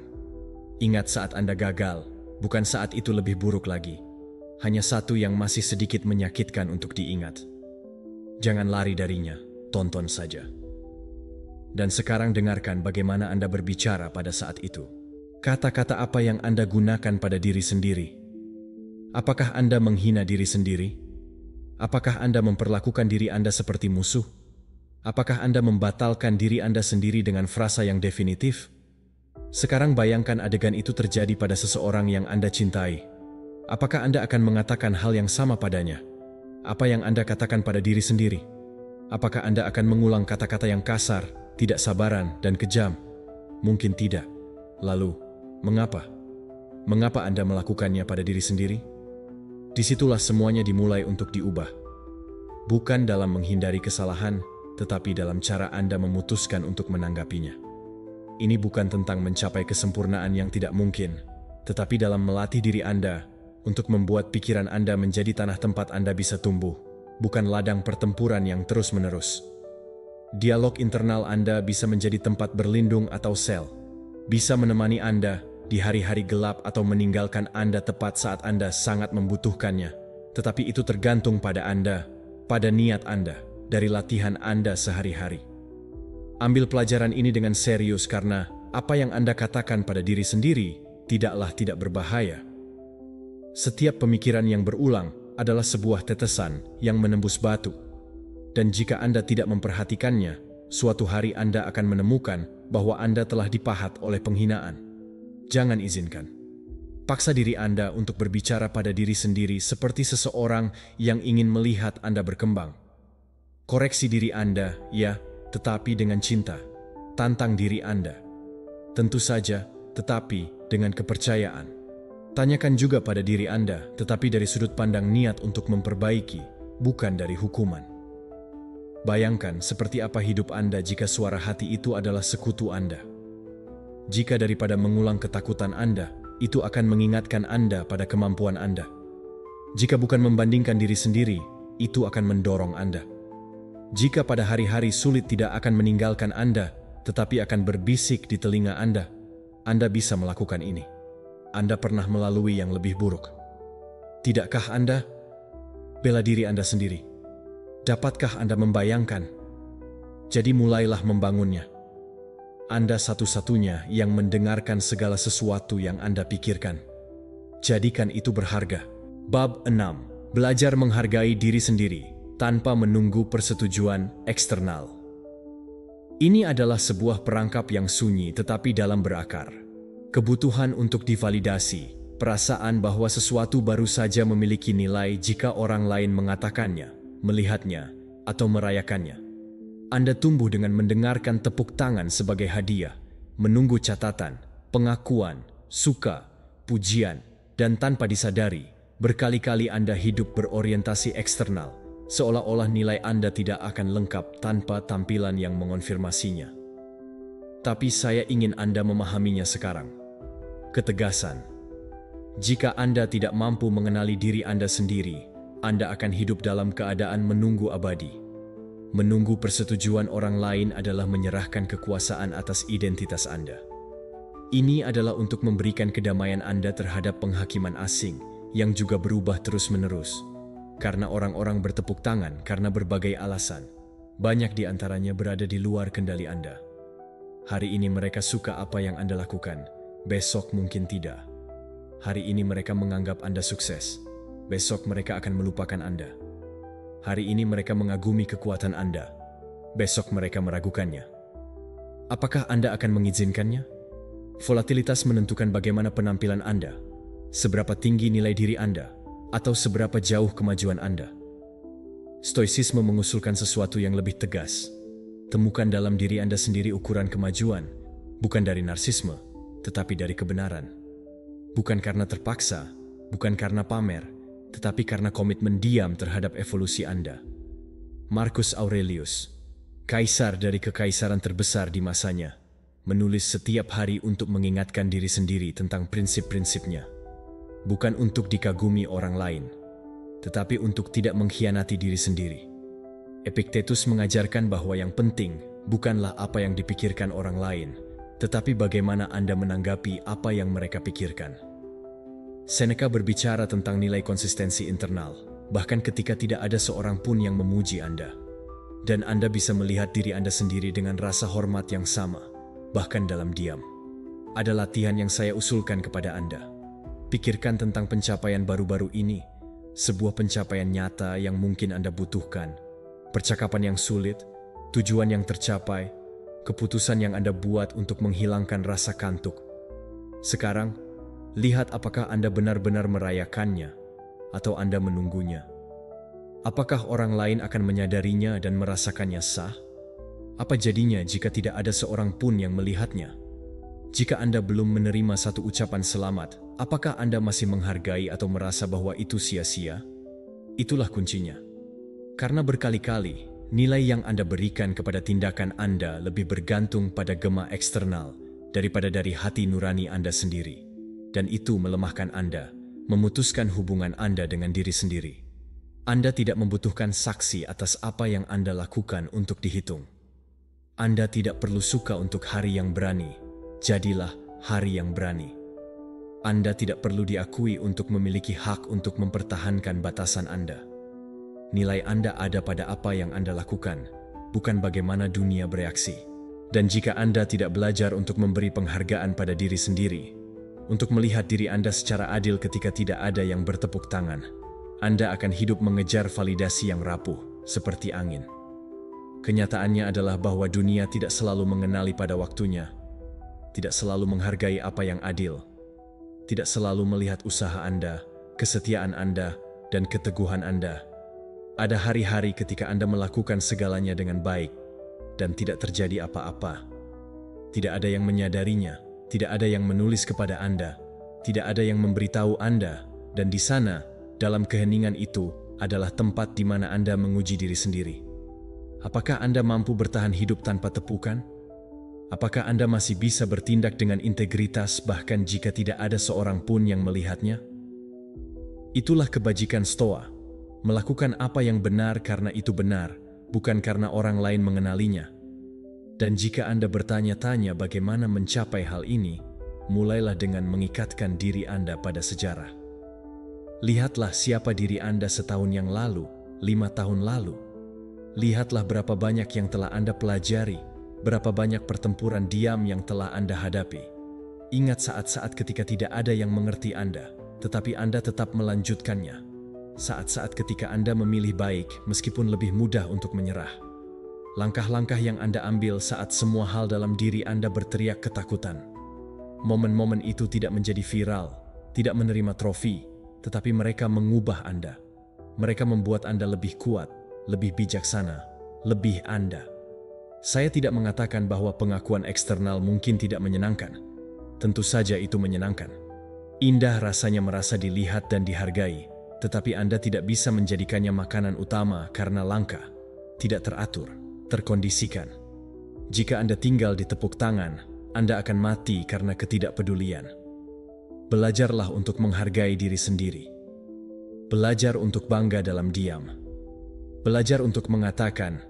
Ingat saat Anda gagal, bukan saat itu lebih buruk lagi. Hanya satu yang masih sedikit menyakitkan untuk diingat. Jangan lari darinya, tonton saja. Dan sekarang dengarkan bagaimana Anda berbicara pada saat itu. Kata-kata apa yang Anda gunakan pada diri sendiri? Apakah Anda menghina diri sendiri? Apakah Anda memperlakukan diri Anda seperti musuh? Apakah Anda membatalkan diri Anda sendiri dengan frasa yang definitif? Sekarang bayangkan adegan itu terjadi pada seseorang yang Anda cintai. Apakah Anda akan mengatakan hal yang sama padanya? Apa yang Anda katakan pada diri sendiri? Apakah Anda akan mengulang kata-kata yang kasar, tidak sabaran, dan kejam? Mungkin tidak. Lalu, mengapa? Mengapa Anda melakukannya pada diri sendiri? Disitulah semuanya dimulai untuk diubah. Bukan dalam menghindari kesalahan, tetapi dalam cara Anda memutuskan untuk menanggapinya. Ini bukan tentang mencapai kesempurnaan yang tidak mungkin, tetapi dalam melatih diri Anda untuk membuat pikiran Anda menjadi tanah tempat Anda bisa tumbuh, bukan ladang pertempuran yang terus-menerus. Dialog internal Anda bisa menjadi tempat berlindung atau sel, bisa menemani Anda di hari-hari gelap atau meninggalkan Anda tepat saat Anda sangat membutuhkannya. Tetapi itu tergantung pada Anda, pada niat Anda, dari latihan Anda sehari-hari. Ambil pelajaran ini dengan serius karena apa yang Anda katakan pada diri sendiri tidaklah tidak berbahaya. Setiap pemikiran yang berulang adalah sebuah tetesan yang menembus batu. Dan jika Anda tidak memperhatikannya, suatu hari Anda akan menemukan bahwa Anda telah dipahat oleh penghinaan. Jangan izinkan. Paksa diri Anda untuk berbicara pada diri sendiri seperti seseorang yang ingin melihat Anda berkembang. Koreksi diri Anda, ya, tetapi dengan cinta. Tantang diri Anda. Tentu saja, tetapi dengan kepercayaan. Tanyakan juga pada diri Anda, tetapi dari sudut pandang niat untuk memperbaiki, bukan dari hukuman. Bayangkan seperti apa hidup Anda jika suara hati itu adalah sekutu Anda. Jika daripada mengulang ketakutan Anda, itu akan mengingatkan Anda pada kemampuan Anda. Jika bukan membandingkan diri sendiri, itu akan mendorong Anda. Jika pada hari-hari sulit tidak akan meninggalkan Anda, tetapi akan berbisik di telinga Anda bisa melakukan ini. Anda pernah melalui yang lebih buruk. Tidakkah Anda? Bela diri Anda sendiri. Dapatkah Anda membayangkan? Jadi mulailah membangunnya. Anda satu-satunya yang mendengarkan segala sesuatu yang Anda pikirkan. Jadikan itu berharga. Bab 6. Belajar menghargai diri sendiri tanpa menunggu persetujuan eksternal. Ini adalah sebuah perangkap yang sunyi tetapi dalam berakar. Kebutuhan untuk divalidasi, perasaan bahwa sesuatu baru saja memiliki nilai jika orang lain mengatakannya, melihatnya, atau merayakannya. Anda tumbuh dengan mendengarkan tepuk tangan sebagai hadiah, menunggu catatan, pengakuan, suka, pujian, dan tanpa disadari, berkali-kali Anda hidup berorientasi eksternal, seolah-olah nilai Anda tidak akan lengkap tanpa tampilan yang mengonfirmasinya. Tapi saya ingin Anda memahaminya sekarang. Ketegasan. Jika Anda tidak mampu mengenali diri Anda sendiri, Anda akan hidup dalam keadaan menunggu abadi. Menunggu persetujuan orang lain adalah menyerahkan kekuasaan atas identitas Anda. Ini adalah untuk memberikan kedamaian Anda terhadap penghakiman asing yang juga berubah terus-menerus. Karena orang-orang bertepuk tangan karena berbagai alasan. Banyak di antaranya berada di luar kendali Anda. Hari ini mereka suka apa yang Anda lakukan, besok mungkin tidak. Hari ini mereka menganggap Anda sukses, besok mereka akan melupakan Anda. Hari ini mereka mengagumi kekuatan Anda, besok mereka meragukannya. Apakah Anda akan mengizinkannya? Volatilitas menentukan bagaimana penampilan Anda, seberapa tinggi nilai diri Anda, atau seberapa jauh kemajuan Anda. Stoicisme mengusulkan sesuatu yang lebih tegas. Temukan dalam diri Anda sendiri ukuran kemajuan, bukan dari narsisme, tetapi dari kebenaran. Bukan karena terpaksa, bukan karena pamer, tetapi karena komitmen diam terhadap evolusi Anda. Marcus Aurelius, kaisar dari kekaisaran terbesar di masanya, menulis setiap hari untuk mengingatkan diri sendiri tentang prinsip-prinsipnya. Bukan untuk dikagumi orang lain, tetapi untuk tidak mengkhianati diri sendiri. Epictetus mengajarkan bahwa yang penting bukanlah apa yang dipikirkan orang lain, tetapi bagaimana Anda menanggapi apa yang mereka pikirkan. Seneca berbicara tentang nilai konsistensi internal, bahkan ketika tidak ada seorang pun yang memuji Anda. dan Anda bisa melihat diri Anda sendiri dengan rasa hormat yang sama, bahkan dalam diam. Ada latihan yang saya usulkan kepada Anda. Pikirkan tentang pencapaian baru-baru ini, sebuah pencapaian nyata yang mungkin Anda butuhkan, percakapan yang sulit, tujuan yang tercapai, keputusan yang Anda buat untuk menghilangkan rasa kantuk. Sekarang, lihat apakah Anda benar-benar merayakannya atau Anda menunggunya. Apakah orang lain akan menyadarinya dan merasakannya sah? Apa jadinya jika tidak ada seorang pun yang melihatnya? Jika Anda belum menerima satu ucapan selamat, apakah Anda masih menghargai atau merasa bahwa itu sia-sia? Itulah kuncinya. Karena berkali-kali, nilai yang Anda berikan kepada tindakan Anda lebih bergantung pada gema eksternal daripada dari hati nurani Anda sendiri. Dan itu melemahkan Anda, memutuskan hubungan Anda dengan diri sendiri. Anda tidak membutuhkan saksi atas apa yang Anda lakukan untuk dihitung. Anda tidak perlu suka untuk hari yang berani. Jadilah hari yang berani. Anda tidak perlu diakui untuk memiliki hak untuk mempertahankan batasan Anda. Nilai Anda ada pada apa yang Anda lakukan, bukan bagaimana dunia bereaksi. Dan jika Anda tidak belajar untuk memberi penghargaan pada diri sendiri, untuk melihat diri Anda secara adil ketika tidak ada yang bertepuk tangan, Anda akan hidup mengejar validasi yang rapuh, seperti angin. Kenyataannya adalah bahwa dunia tidak selalu mengenali pada waktunya, tidak selalu menghargai apa yang adil, tidak selalu melihat usaha Anda, kesetiaan Anda, dan keteguhan Anda. Ada hari-hari ketika Anda melakukan segalanya dengan baik, dan tidak terjadi apa-apa. Tidak ada yang menyadarinya, tidak ada yang menulis kepada Anda, tidak ada yang memberitahu Anda, dan di sana, dalam keheningan itu, adalah tempat di mana Anda menguji diri sendiri. Apakah Anda mampu bertahan hidup tanpa tepukan? Apakah Anda masih bisa bertindak dengan integritas bahkan jika tidak ada seorang pun yang melihatnya? Itulah kebajikan Stoa, melakukan apa yang benar karena itu benar, bukan karena orang lain mengenalinya. Dan jika Anda bertanya-tanya bagaimana mencapai hal ini, mulailah dengan mengikatkan diri Anda pada sejarah. Lihatlah siapa diri Anda setahun yang lalu, 5 tahun lalu. Lihatlah berapa banyak yang telah Anda pelajari, berapa banyak pertempuran diam yang telah Anda hadapi. Ingat saat-saat ketika tidak ada yang mengerti Anda, tetapi Anda tetap melanjutkannya. Saat-saat ketika Anda memilih baik meskipun lebih mudah untuk menyerah. Langkah-langkah yang Anda ambil saat semua hal dalam diri Anda berteriak ketakutan. Momen-momen itu tidak menjadi viral, tidak menerima trofi, tetapi mereka mengubah Anda. Mereka membuat Anda lebih kuat, lebih bijaksana, lebih Anda. Saya tidak mengatakan bahwa pengakuan eksternal mungkin tidak menyenangkan. Tentu saja itu menyenangkan. Indah rasanya merasa dilihat dan dihargai, tetapi Anda tidak bisa menjadikannya makanan utama karena langka, tidak teratur, terkondisikan. Jika Anda tinggal di tepuk tangan, Anda akan mati karena ketidakpedulian. Belajarlah untuk menghargai diri sendiri. Belajar untuk bangga dalam diam. Belajar untuk mengatakan,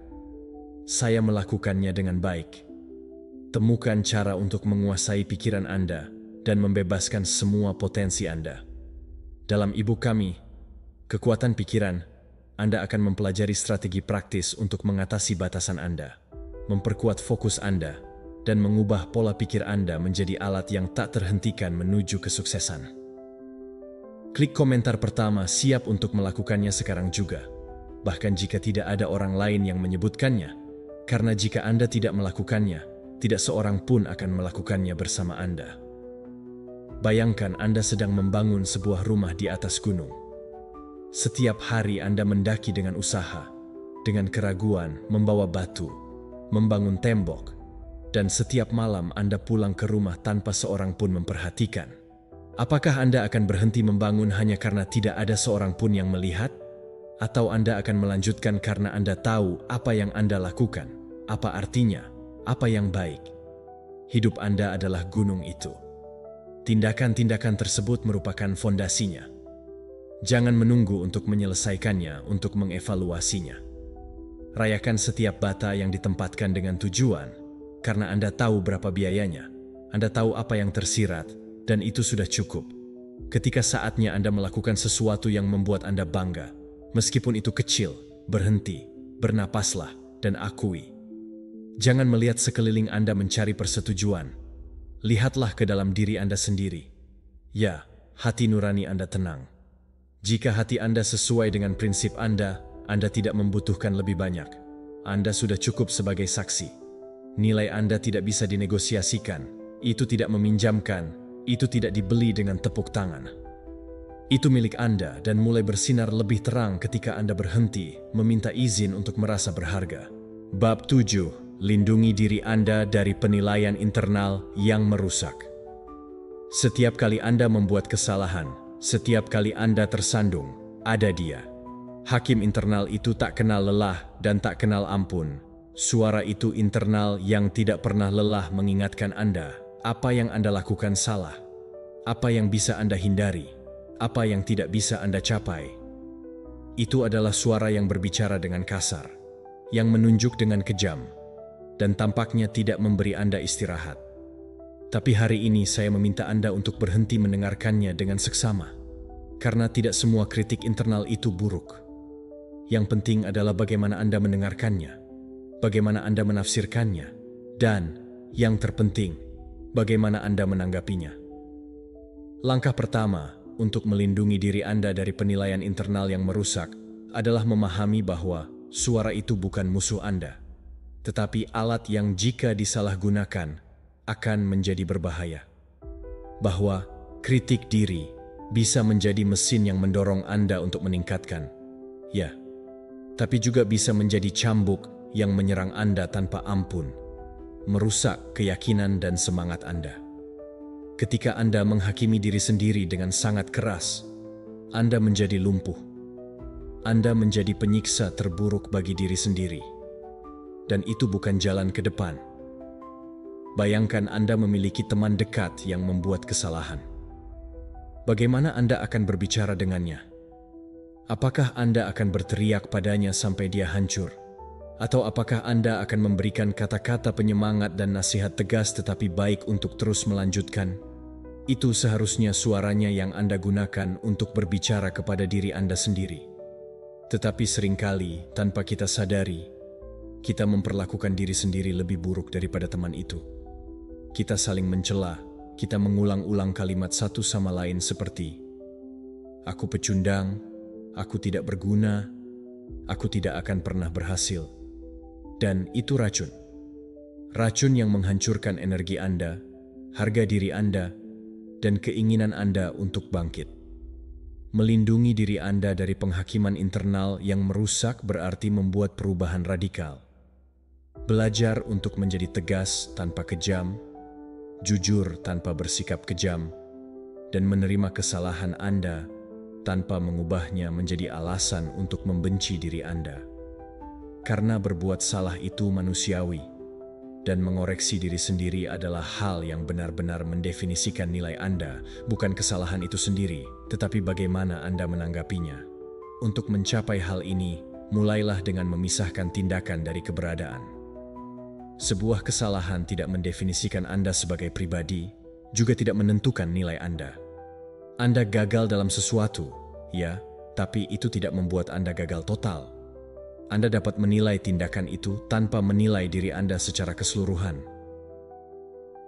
saya melakukannya dengan baik. Temukan cara untuk menguasai pikiran Anda dan membebaskan semua potensi Anda. Dalam e-book kami, Kekuatan Pikiran, Anda akan mempelajari strategi praktis untuk mengatasi batasan Anda, memperkuat fokus Anda, dan mengubah pola pikir Anda menjadi alat yang tak terhentikan menuju kesuksesan. Klik komentar pertama siap untuk melakukannya sekarang juga, bahkan jika tidak ada orang lain yang menyebutkannya, karena jika Anda tidak melakukannya, tidak seorang pun akan melakukannya bersama Anda. Bayangkan Anda sedang membangun sebuah rumah di atas gunung. Setiap hari Anda mendaki dengan usaha, dengan keraguan, membawa batu, membangun tembok, dan setiap malam Anda pulang ke rumah tanpa seorang pun memperhatikan. Apakah Anda akan berhenti membangun hanya karena tidak ada seorang pun yang melihat? Atau Anda akan melanjutkan karena Anda tahu apa yang Anda lakukan, apa artinya, apa yang baik? Hidup Anda adalah gunung itu. Tindakan-tindakan tersebut merupakan fondasinya. Jangan menunggu untuk menyelesaikannya, untuk mengevaluasinya. Rayakan setiap bata yang ditempatkan dengan tujuan, karena Anda tahu berapa biayanya, Anda tahu apa yang tersirat, dan itu sudah cukup. Ketika saatnya Anda melakukan sesuatu yang membuat Anda bangga, meskipun itu kecil, berhenti, bernapaslah, dan akui. Jangan melihat sekeliling Anda mencari persetujuan. Lihatlah ke dalam diri Anda sendiri. Ya, hati nurani Anda tenang. Jika hati Anda sesuai dengan prinsip Anda tidak membutuhkan lebih banyak. Anda sudah cukup sebagai saksi. Nilai Anda tidak bisa dinegosiasikan. Itu tidak meminjamkan. Itu tidak dibeli dengan tepuk tangan. Itu milik Anda dan mulai bersinar lebih terang ketika Anda berhenti meminta izin untuk merasa berharga. Bab 7. Lindungi diri Anda dari penilaian internal yang merusak. Setiap kali Anda membuat kesalahan, setiap kali Anda tersandung, ada dia. Hakim internal itu tak kenal lelah dan tak kenal ampun. Suara itu internal yang tidak pernah lelah mengingatkan Anda apa yang Anda lakukan salah, apa yang bisa Anda hindari, apa yang tidak bisa Anda capai. Itu adalah suara yang berbicara dengan kasar, yang menunjuk dengan kejam, dan tampaknya tidak memberi Anda istirahat. Tapi hari ini saya meminta Anda untuk berhenti mendengarkannya dengan seksama, karena tidak semua kritik internal itu buruk. Yang penting adalah bagaimana Anda mendengarkannya, bagaimana Anda menafsirkannya, dan yang terpenting, bagaimana Anda menanggapinya. Langkah pertama untuk melindungi diri Anda dari penilaian internal yang merusak adalah memahami bahwa suara itu bukan musuh Anda, tetapi alat yang jika disalahgunakan akan menjadi berbahaya. Bahwa kritik diri bisa menjadi mesin yang mendorong Anda untuk meningkatkan, ya, tapi juga bisa menjadi cambuk yang menyerang Anda tanpa ampun, merusak keyakinan dan semangat Anda. Ketika Anda menghakimi diri sendiri dengan sangat keras, Anda menjadi lumpuh. Anda menjadi penyiksa terburuk bagi diri sendiri. Dan itu bukan jalan ke depan. Bayangkan Anda memiliki teman dekat yang membuat kesalahan. Bagaimana Anda akan berbicara dengannya? Apakah Anda akan berteriak padanya sampai dia hancur? Atau apakah Anda akan memberikan kata-kata penyemangat dan nasihat tegas tetapi baik untuk terus melanjutkan? Itu seharusnya suaranya yang Anda gunakan untuk berbicara kepada diri Anda sendiri. Tetapi seringkali, tanpa kita sadari, kita memperlakukan diri sendiri lebih buruk daripada teman itu. Kita saling mencela, kita mengulang-ulang kalimat satu sama lain seperti, "Aku pecundang, aku tidak berguna, aku tidak akan pernah berhasil." Dan itu racun. Racun yang menghancurkan energi Anda, harga diri Anda, dan keinginan Anda untuk bangkit. Melindungi diri Anda dari penghakiman internal yang merusak berarti membuat perubahan radikal. Belajar untuk menjadi tegas tanpa kejam, jujur tanpa bersikap kejam, dan menerima kesalahan Anda tanpa mengubahnya menjadi alasan untuk membenci diri Anda. Karena berbuat salah itu manusiawi, dan mengoreksi diri sendiri adalah hal yang benar-benar mendefinisikan nilai Anda, bukan kesalahan itu sendiri, tetapi bagaimana Anda menanggapinya. Untuk mencapai hal ini, mulailah dengan memisahkan tindakan dari keberadaan. Sebuah kesalahan tidak mendefinisikan Anda sebagai pribadi, juga tidak menentukan nilai Anda. Anda gagal dalam sesuatu, ya, tapi itu tidak membuat Anda gagal total. Anda dapat menilai tindakan itu tanpa menilai diri Anda secara keseluruhan.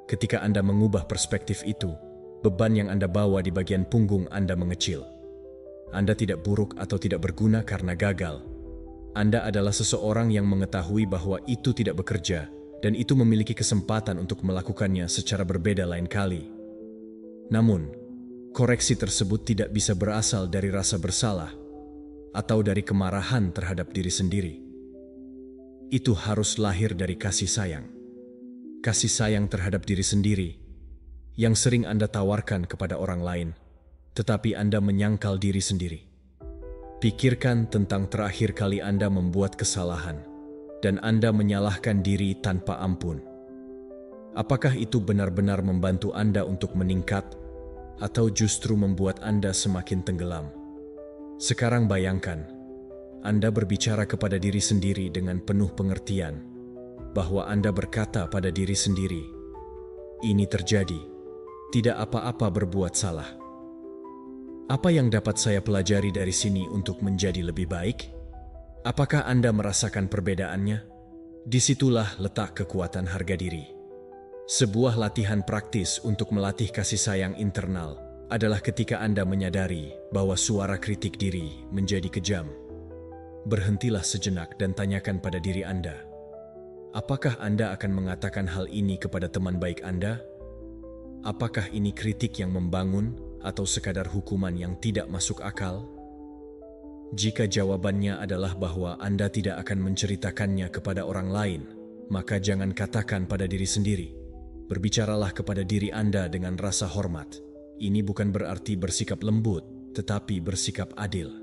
Ketika Anda mengubah perspektif itu, beban yang Anda bawa di bagian punggung Anda mengecil. Anda tidak buruk atau tidak berguna karena gagal. Anda adalah seseorang yang mengetahui bahwa itu tidak bekerja, dan itu memiliki kesempatan untuk melakukannya secara berbeda lain kali. Namun, koreksi tersebut tidak bisa berasal dari rasa bersalah atau dari kemarahan terhadap diri sendiri. Itu harus lahir dari kasih sayang. Kasih sayang terhadap diri sendiri yang sering Anda tawarkan kepada orang lain, tetapi Anda menyangkal diri sendiri. Pikirkan tentang terakhir kali Anda membuat kesalahan, dan Anda menyalahkan diri tanpa ampun. Apakah itu benar-benar membantu Anda untuk meningkat, atau justru membuat Anda semakin tenggelam? Sekarang bayangkan, Anda berbicara kepada diri sendiri dengan penuh pengertian, bahwa Anda berkata pada diri sendiri, "Ini terjadi, tidak apa-apa berbuat salah. Apa yang dapat saya pelajari dari sini untuk menjadi lebih baik?" Apakah Anda merasakan perbedaannya? Disitulah letak kekuatan harga diri. Sebuah latihan praktis untuk melatih kasih sayang internal adalah ketika Anda menyadari bahwa suara kritik diri menjadi kejam. Berhentilah sejenak dan tanyakan pada diri Anda, apakah Anda akan mengatakan hal ini kepada teman baik Anda? Apakah ini kritik yang membangun atau sekadar hukuman yang tidak masuk akal? Jika jawabannya adalah bahwa Anda tidak akan menceritakannya kepada orang lain, maka jangan katakan pada diri sendiri. Berbicaralah kepada diri Anda dengan rasa hormat. Ini bukan berarti bersikap lembut, tetapi bersikap adil.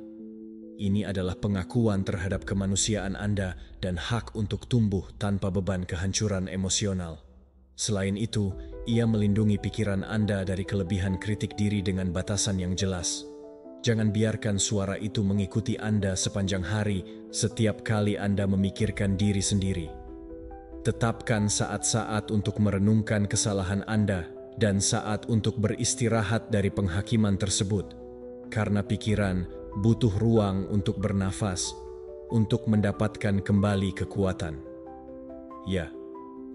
Ini adalah pengakuan terhadap kemanusiaan Anda dan hak untuk tumbuh tanpa beban kehancuran emosional. Selain itu, ia melindungi pikiran Anda dari kelebihan kritik diri dengan batasan yang jelas. Jangan biarkan suara itu mengikuti Anda sepanjang hari setiap kali Anda memikirkan diri sendiri. Tetapkan saat-saat untuk merenungkan kesalahan Anda dan saat untuk beristirahat dari penghakiman tersebut. Karena pikiran butuh ruang untuk bernafas, untuk mendapatkan kembali kekuatan. Ya,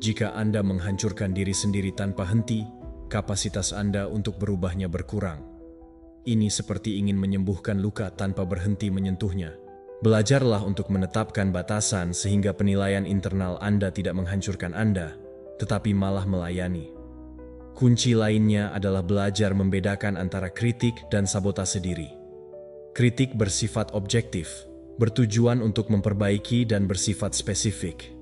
jika Anda menghancurkan diri sendiri tanpa henti, kapasitas Anda untuk berubahnya berkurang. Ini seperti ingin menyembuhkan luka tanpa berhenti menyentuhnya. Belajarlah untuk menetapkan batasan sehingga penilaian internal Anda tidak menghancurkan Anda, tetapi malah melayani. Kunci lainnya adalah belajar membedakan antara kritik dan sabotase diri. Kritik bersifat objektif, bertujuan untuk memperbaiki dan bersifat spesifik.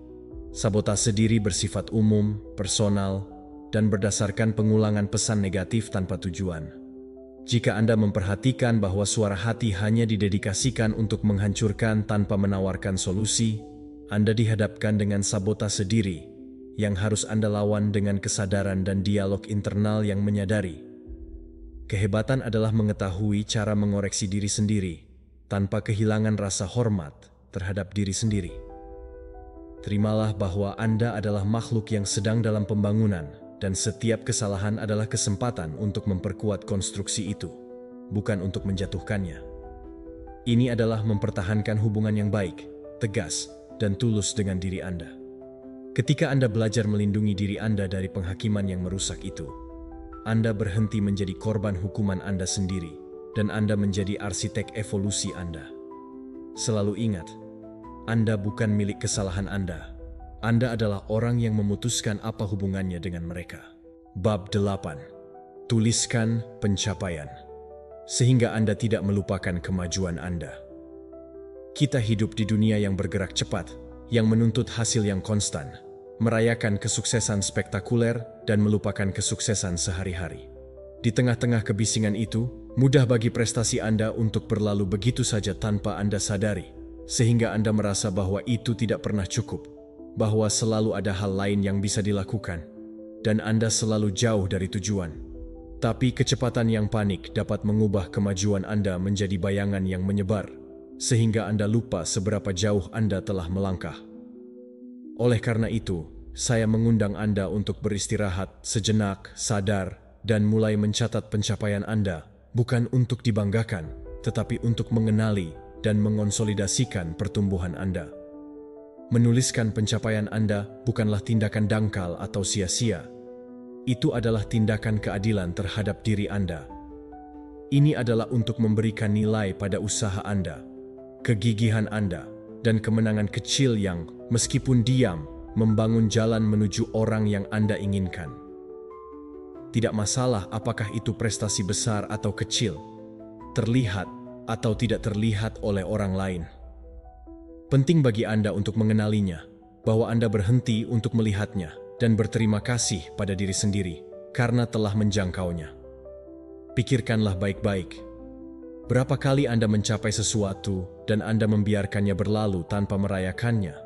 Sabotase diri bersifat umum, personal, dan berdasarkan pengulangan pesan negatif tanpa tujuan. Jika Anda memperhatikan bahwa suara hati hanya didedikasikan untuk menghancurkan tanpa menawarkan solusi, Anda dihadapkan dengan sabotase diri yang harus Anda lawan dengan kesadaran dan dialog internal yang menyadari. Kehebatan adalah mengetahui cara mengoreksi diri sendiri tanpa kehilangan rasa hormat terhadap diri sendiri. Terimalah bahwa Anda adalah makhluk yang sedang dalam pembangunan, dan setiap kesalahan adalah kesempatan untuk memperkuat konstruksi itu, bukan untuk menjatuhkannya. Ini adalah mempertahankan hubungan yang baik, tegas, dan tulus dengan diri Anda. Ketika Anda belajar melindungi diri Anda dari penghakiman yang merusak itu, Anda berhenti menjadi korban hukuman Anda sendiri, dan Anda menjadi arsitek evolusi Anda. Selalu ingat, Anda bukan milik kesalahan Anda. Anda adalah orang yang memutuskan apa hubungannya dengan mereka. Bab 8. Tuliskan pencapaian, sehingga Anda tidak melupakan kemajuan Anda. Kita hidup di dunia yang bergerak cepat, yang menuntut hasil yang konstan, merayakan kesuksesan spektakuler dan melupakan kesuksesan sehari-hari. Di tengah-tengah kebisingan itu, mudah bagi prestasi Anda untuk berlalu begitu saja tanpa Anda sadari, sehingga Anda merasa bahwa itu tidak pernah cukup, bahwa selalu ada hal lain yang bisa dilakukan, dan Anda selalu jauh dari tujuan. Tapi kecepatan yang panik dapat mengubah kemajuan Anda menjadi bayangan yang menyebar, sehingga Anda lupa seberapa jauh Anda telah melangkah. Oleh karena itu, saya mengundang Anda untuk beristirahat sejenak, sadar, dan mulai mencatat pencapaian Anda, bukan untuk dibanggakan, tetapi untuk mengenali dan mengonsolidasikan pertumbuhan Anda. Menuliskan pencapaian Anda bukanlah tindakan dangkal atau sia-sia. Itu adalah tindakan keadilan terhadap diri Anda. Ini adalah untuk memberikan nilai pada usaha Anda, kegigihan Anda, dan kemenangan kecil yang, meskipun diam, membangun jalan menuju orang yang Anda inginkan. Tidak masalah apakah itu prestasi besar atau kecil, terlihat atau tidak terlihat oleh orang lain. Penting bagi Anda untuk mengenalinya, bahwa Anda berhenti untuk melihatnya dan berterima kasih pada diri sendiri karena telah menjangkaunya. Pikirkanlah baik-baik. Berapa kali Anda mencapai sesuatu dan Anda membiarkannya berlalu tanpa merayakannya?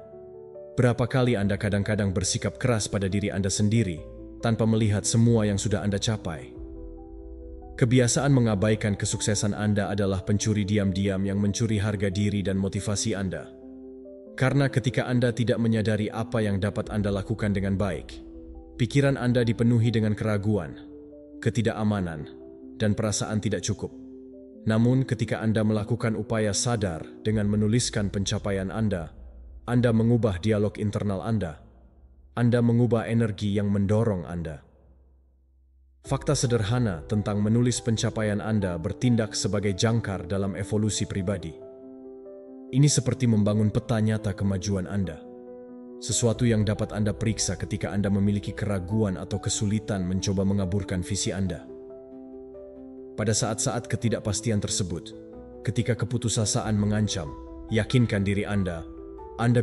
Berapa kali Anda kadang-kadang bersikap keras pada diri Anda sendiri tanpa melihat semua yang sudah Anda capai? Kebiasaan mengabaikan kesuksesan Anda adalah pencuri diam-diam yang mencuri harga diri dan motivasi Anda. Karena ketika Anda tidak menyadari apa yang dapat Anda lakukan dengan baik, pikiran Anda dipenuhi dengan keraguan, ketidakamanan, dan perasaan tidak cukup. Namun ketika Anda melakukan upaya sadar dengan menuliskan pencapaian Anda, Anda mengubah dialog internal Anda. Anda mengubah energi yang mendorong Anda. Fakta sederhana tentang menulis pencapaian Anda bertindak sebagai jangkar dalam evolusi pribadi. Ini seperti membangun peta nyata kemajuan Anda. Sesuatu yang dapat Anda periksa ketika Anda memiliki keraguan atau kesulitan mencoba mengaburkan visi Anda. Pada saat-saat ketidakpastian tersebut, ketika keputusasaan mengancam, yakinkan diri Anda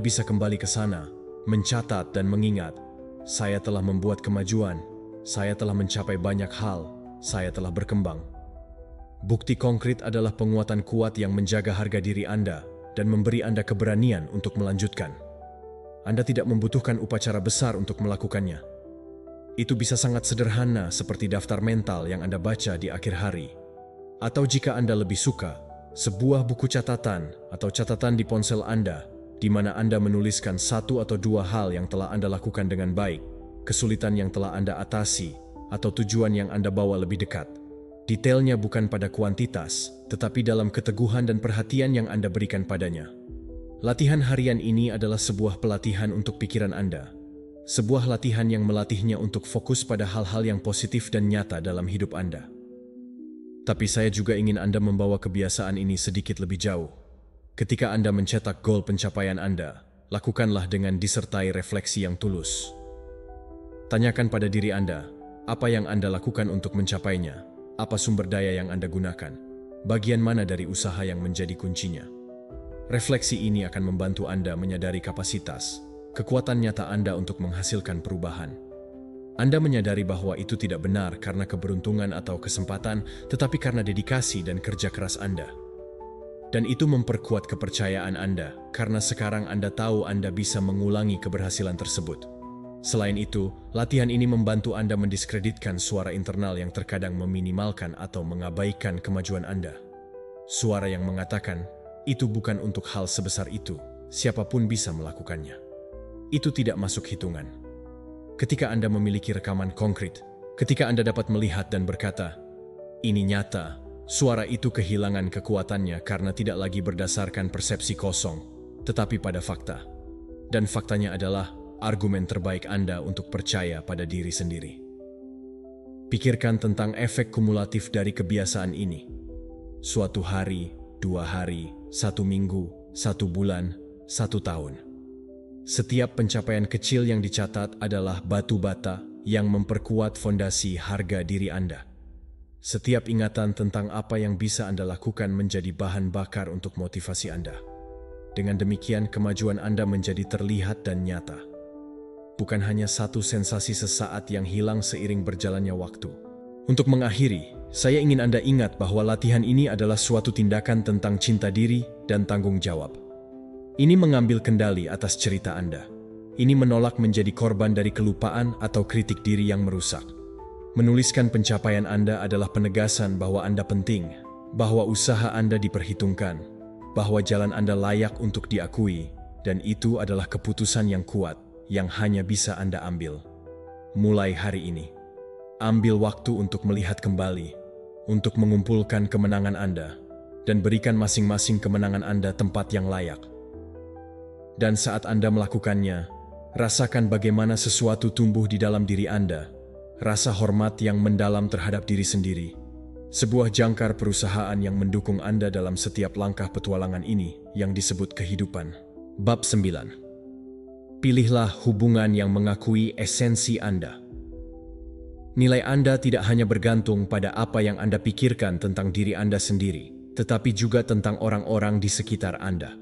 bisa kembali ke sana, mencatat dan mengingat, saya telah membuat kemajuan, saya telah mencapai banyak hal, saya telah berkembang. Bukti konkret adalah penguatan kuat yang menjaga harga diri Anda dan memberi Anda keberanian untuk melanjutkan. Anda tidak membutuhkan upacara besar untuk melakukannya. Itu bisa sangat sederhana seperti daftar mental yang Anda baca di akhir hari. Atau jika Anda lebih suka, sebuah buku catatan atau catatan di ponsel Anda di mana Anda menuliskan 1 atau 2 hal yang telah Anda lakukan dengan baik, kesulitan yang telah Anda atasi, atau tujuan yang Anda bawa lebih dekat. Detailnya bukan pada kuantitas, tetapi dalam keteguhan dan perhatian yang Anda berikan padanya. Latihan harian ini adalah sebuah pelatihan untuk pikiran Anda. Sebuah latihan yang melatihnya untuk fokus pada hal-hal yang positif dan nyata dalam hidup Anda. Tapi saya juga ingin Anda membawa kebiasaan ini sedikit lebih jauh. Ketika Anda mencetak goal pencapaian Anda, lakukanlah dengan disertai refleksi yang tulus. Tanyakan pada diri Anda, apa yang Anda lakukan untuk mencapainya? Apa sumber daya yang Anda gunakan? Bagian mana dari usaha yang menjadi kuncinya? Refleksi ini akan membantu Anda menyadari kapasitas, kekuatan nyata Anda untuk menghasilkan perubahan. Anda menyadari bahwa itu tidak benar karena keberuntungan atau kesempatan, tetapi karena dedikasi dan kerja keras Anda. Dan itu memperkuat kepercayaan Anda, karena sekarang Anda tahu Anda bisa mengulangi keberhasilan tersebut. Selain itu, latihan ini membantu Anda mendiskreditkan suara internal yang terkadang meminimalkan atau mengabaikan kemajuan Anda. Suara yang mengatakan, itu bukan untuk hal sebesar itu, siapapun bisa melakukannya. Itu tidak masuk hitungan. Ketika Anda memiliki rekaman konkret, ketika Anda dapat melihat dan berkata, ini nyata, suara itu kehilangan kekuatannya karena tidak lagi berdasarkan persepsi kosong, tetapi pada fakta. Dan faktanya adalah argumen terbaik Anda untuk percaya pada diri sendiri. Pikirkan tentang efek kumulatif dari kebiasaan ini. Suatu hari, 2 hari, 1 minggu, 1 bulan, 1 tahun. Setiap pencapaian kecil yang dicatat adalah batu bata yang memperkuat fondasi harga diri Anda. Setiap ingatan tentang apa yang bisa Anda lakukan menjadi bahan bakar untuk motivasi Anda. Dengan demikian, kemajuan Anda menjadi terlihat dan nyata. Bukan hanya satu sensasi sesaat yang hilang seiring berjalannya waktu. Untuk mengakhiri, saya ingin Anda ingat bahwa latihan ini adalah suatu tindakan tentang cinta diri dan tanggung jawab. Ini mengambil kendali atas cerita Anda. Ini menolak menjadi korban dari kelupaan atau kritik diri yang merusak. Menuliskan pencapaian Anda adalah penegasan bahwa Anda penting, bahwa usaha Anda diperhitungkan, bahwa jalan Anda layak untuk diakui, dan itu adalah keputusan yang kuat yang hanya bisa Anda ambil. Mulai hari ini, ambil waktu untuk melihat kembali, untuk mengumpulkan kemenangan Anda, dan berikan masing-masing kemenangan Anda tempat yang layak. Dan saat Anda melakukannya, rasakan bagaimana sesuatu tumbuh di dalam diri Anda, rasa hormat yang mendalam terhadap diri sendiri, sebuah jangkar perusahaan yang mendukung Anda dalam setiap langkah petualangan ini yang disebut kehidupan. Bab 9. Pilihlah hubungan yang mengakui esensi Anda. Nilai Anda tidak hanya bergantung pada apa yang Anda pikirkan tentang diri Anda sendiri, tetapi juga tentang orang-orang di sekitar Anda.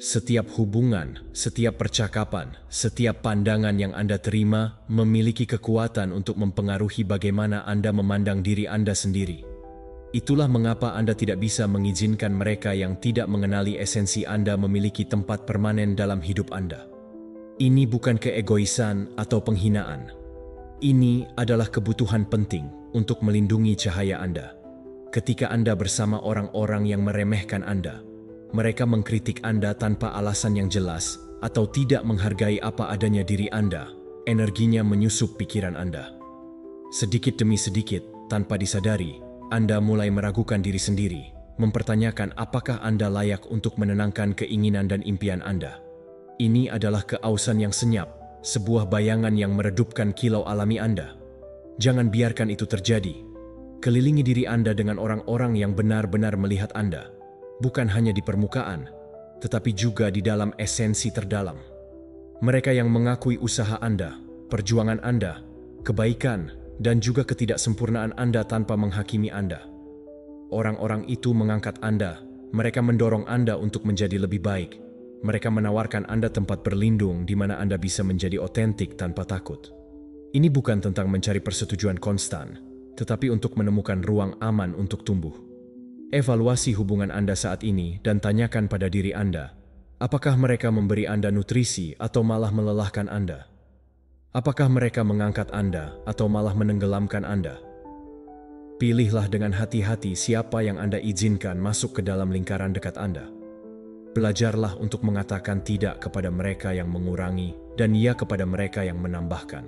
Setiap hubungan, setiap percakapan, setiap pandangan yang Anda terima memiliki kekuatan untuk mempengaruhi bagaimana Anda memandang diri Anda sendiri. Itulah mengapa Anda tidak bisa mengizinkan mereka yang tidak mengenali esensi Anda memiliki tempat permanen dalam hidup Anda. Ini bukan keegoisan atau penghinaan. Ini adalah kebutuhan penting untuk melindungi cahaya Anda. Ketika Anda bersama orang-orang yang meremehkan Anda, mereka mengkritik Anda tanpa alasan yang jelas atau tidak menghargai apa adanya diri Anda, energinya menyusup pikiran Anda. Sedikit demi sedikit, tanpa disadari, Anda mulai meragukan diri sendiri, mempertanyakan apakah Anda layak untuk menenangkan keinginan dan impian Anda. Ini adalah keausan yang senyap, sebuah bayangan yang meredupkan kilau alami Anda. Jangan biarkan itu terjadi. Kelilingi diri Anda dengan orang-orang yang benar-benar melihat Anda, bukan hanya di permukaan, tetapi juga di dalam esensi terdalam. Mereka yang mengakui usaha Anda, perjuangan Anda, kebaikan, dan juga ketidaksempurnaan Anda tanpa menghakimi Anda. Orang-orang itu mengangkat Anda, mereka mendorong Anda untuk menjadi lebih baik. Mereka menawarkan Anda tempat berlindung di mana Anda bisa menjadi otentik tanpa takut. Ini bukan tentang mencari persetujuan konstan, tetapi untuk menemukan ruang aman untuk tumbuh. Evaluasi hubungan Anda saat ini dan tanyakan pada diri Anda, apakah mereka memberi Anda nutrisi atau malah melelahkan Anda? Apakah mereka mengangkat Anda atau malah menenggelamkan Anda? Pilihlah dengan hati-hati siapa yang Anda izinkan masuk ke dalam lingkaran dekat Anda. Belajarlah untuk mengatakan tidak kepada mereka yang mengurangi dan ya kepada mereka yang menambahkan.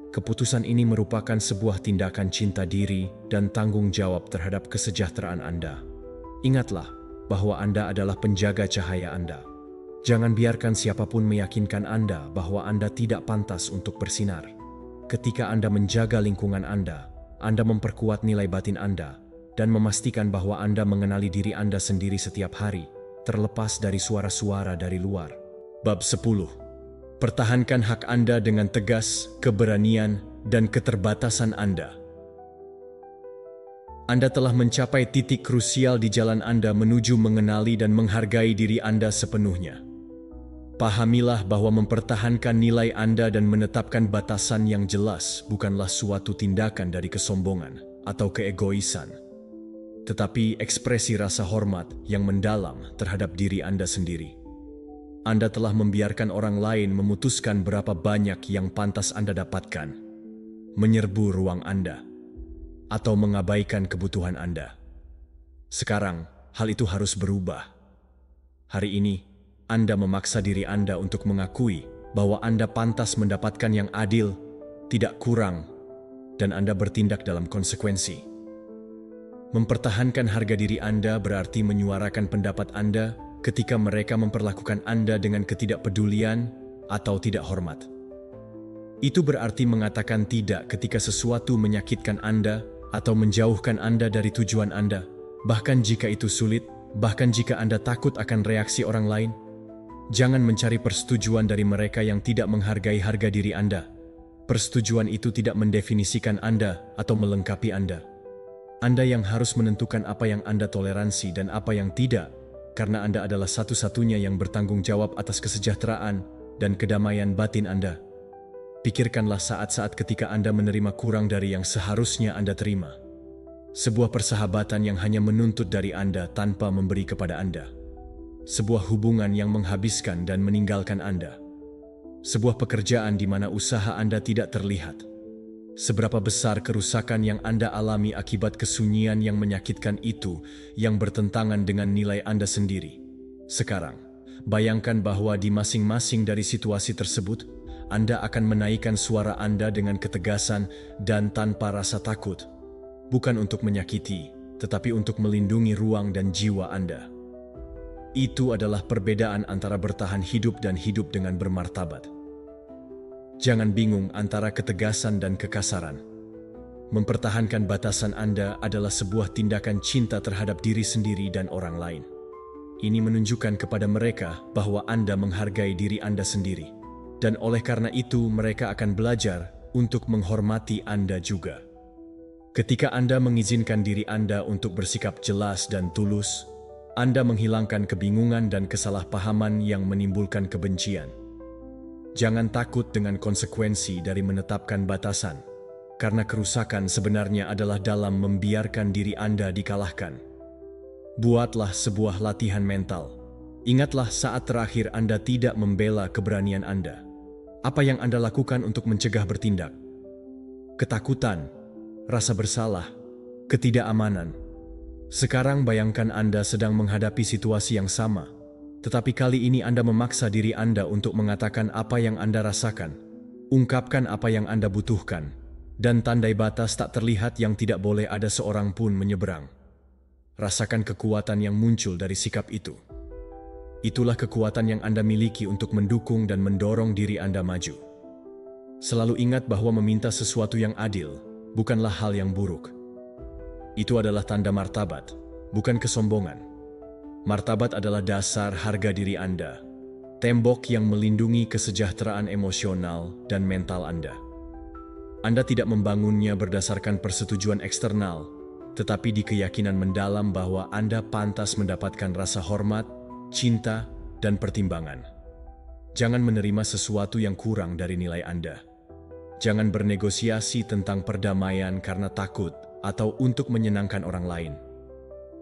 Keputusan ini merupakan sebuah tindakan cinta diri dan tanggung jawab terhadap kesejahteraan Anda. Ingatlah bahwa Anda adalah penjaga cahaya Anda. Jangan biarkan siapapun meyakinkan Anda bahwa Anda tidak pantas untuk bersinar. Ketika Anda menjaga lingkungan Anda memperkuat nilai batin Anda, dan memastikan bahwa Anda mengenali diri Anda sendiri setiap hari, terlepas dari suara-suara dari luar. Bab 10. Pertahankan hak Anda dengan tegas, keberanian, dan keterbatasan Anda. Anda telah mencapai titik krusial di jalan Anda menuju mengenali dan menghargai diri Anda sepenuhnya. Pahamilah bahwa mempertahankan nilai Anda dan menetapkan batasan yang jelas bukanlah suatu tindakan dari kesombongan atau keegoisan, tetapi ekspresi rasa hormat yang mendalam terhadap diri Anda sendiri. Anda telah membiarkan orang lain memutuskan berapa banyak yang pantas Anda dapatkan, menyerbu ruang Anda, atau mengabaikan kebutuhan Anda. Sekarang, hal itu harus berubah. Hari ini, Anda memaksa diri Anda untuk mengakui bahwa Anda pantas mendapatkan yang adil, tidak kurang, dan Anda bertindak dalam konsekuensi. Mempertahankan harga diri Anda berarti menyuarakan pendapat Anda ketika mereka memperlakukan Anda dengan ketidakpedulian atau tidak hormat. Itu berarti mengatakan tidak ketika sesuatu menyakitkan Anda atau menjauhkan Anda dari tujuan Anda, bahkan jika itu sulit, bahkan jika Anda takut akan reaksi orang lain. Jangan mencari persetujuan dari mereka yang tidak menghargai harga diri Anda. Persetujuan itu tidak mendefinisikan Anda atau melengkapi Anda. Anda yang harus menentukan apa yang Anda toleransi dan apa yang tidak, karena Anda adalah satu-satunya yang bertanggung jawab atas kesejahteraan dan kedamaian batin Anda. Pikirkanlah saat-saat ketika Anda menerima kurang dari yang seharusnya Anda terima. Sebuah persahabatan yang hanya menuntut dari Anda tanpa memberi kepada Anda. Sebuah hubungan yang menghabiskan dan meninggalkan Anda. Sebuah pekerjaan di mana usaha Anda tidak terlihat. Seberapa besar kerusakan yang Anda alami akibat kesunyian yang menyakitkan itu yang bertentangan dengan nilai Anda sendiri. Sekarang, bayangkan bahwa di masing-masing dari situasi tersebut, Anda akan menaikkan suara Anda dengan ketegasan dan tanpa rasa takut. Bukan untuk menyakiti, tetapi untuk melindungi ruang dan jiwa Anda. Itu adalah perbedaan antara bertahan hidup dan hidup dengan bermartabat. Jangan bingung antara ketegasan dan kekasaran. Mempertahankan batasan Anda adalah sebuah tindakan cinta terhadap diri sendiri dan orang lain. Ini menunjukkan kepada mereka bahwa Anda menghargai diri Anda sendiri. Dan oleh karena itu mereka akan belajar untuk menghormati Anda juga. Ketika Anda mengizinkan diri Anda untuk bersikap jelas dan tulus, Anda menghilangkan kebingungan dan kesalahpahaman yang menimbulkan kebencian. Jangan takut dengan konsekuensi dari menetapkan batasan, karena kerusakan sebenarnya adalah dalam membiarkan diri Anda dikalahkan. Buatlah sebuah latihan mental. Ingatlah saat terakhir Anda tidak membela keberanian Anda. Apa yang Anda lakukan untuk mencegah bertindak? Ketakutan, rasa bersalah, ketidakamanan. Sekarang bayangkan Anda sedang menghadapi situasi yang sama. Tetapi kali ini Anda memaksa diri Anda untuk mengatakan apa yang Anda rasakan, ungkapkan apa yang Anda butuhkan, dan tandai batas tak terlihat yang tidak boleh ada seorang pun menyeberang. Rasakan kekuatan yang muncul dari sikap itu. Itulah kekuatan yang Anda miliki untuk mendukung dan mendorong diri Anda maju. Selalu ingat bahwa meminta sesuatu yang adil bukanlah hal yang buruk. Itu adalah tanda martabat, bukan kesombongan. Martabat adalah dasar harga diri Anda, tembok yang melindungi kesejahteraan emosional dan mental Anda. Anda tidak membangunnya berdasarkan persetujuan eksternal, tetapi di keyakinan mendalam bahwa Anda pantas mendapatkan rasa hormat, cinta, dan pertimbangan. Jangan menerima sesuatu yang kurang dari nilai Anda. Jangan bernegosiasi tentang perdamaian karena takut atau untuk menyenangkan orang lain.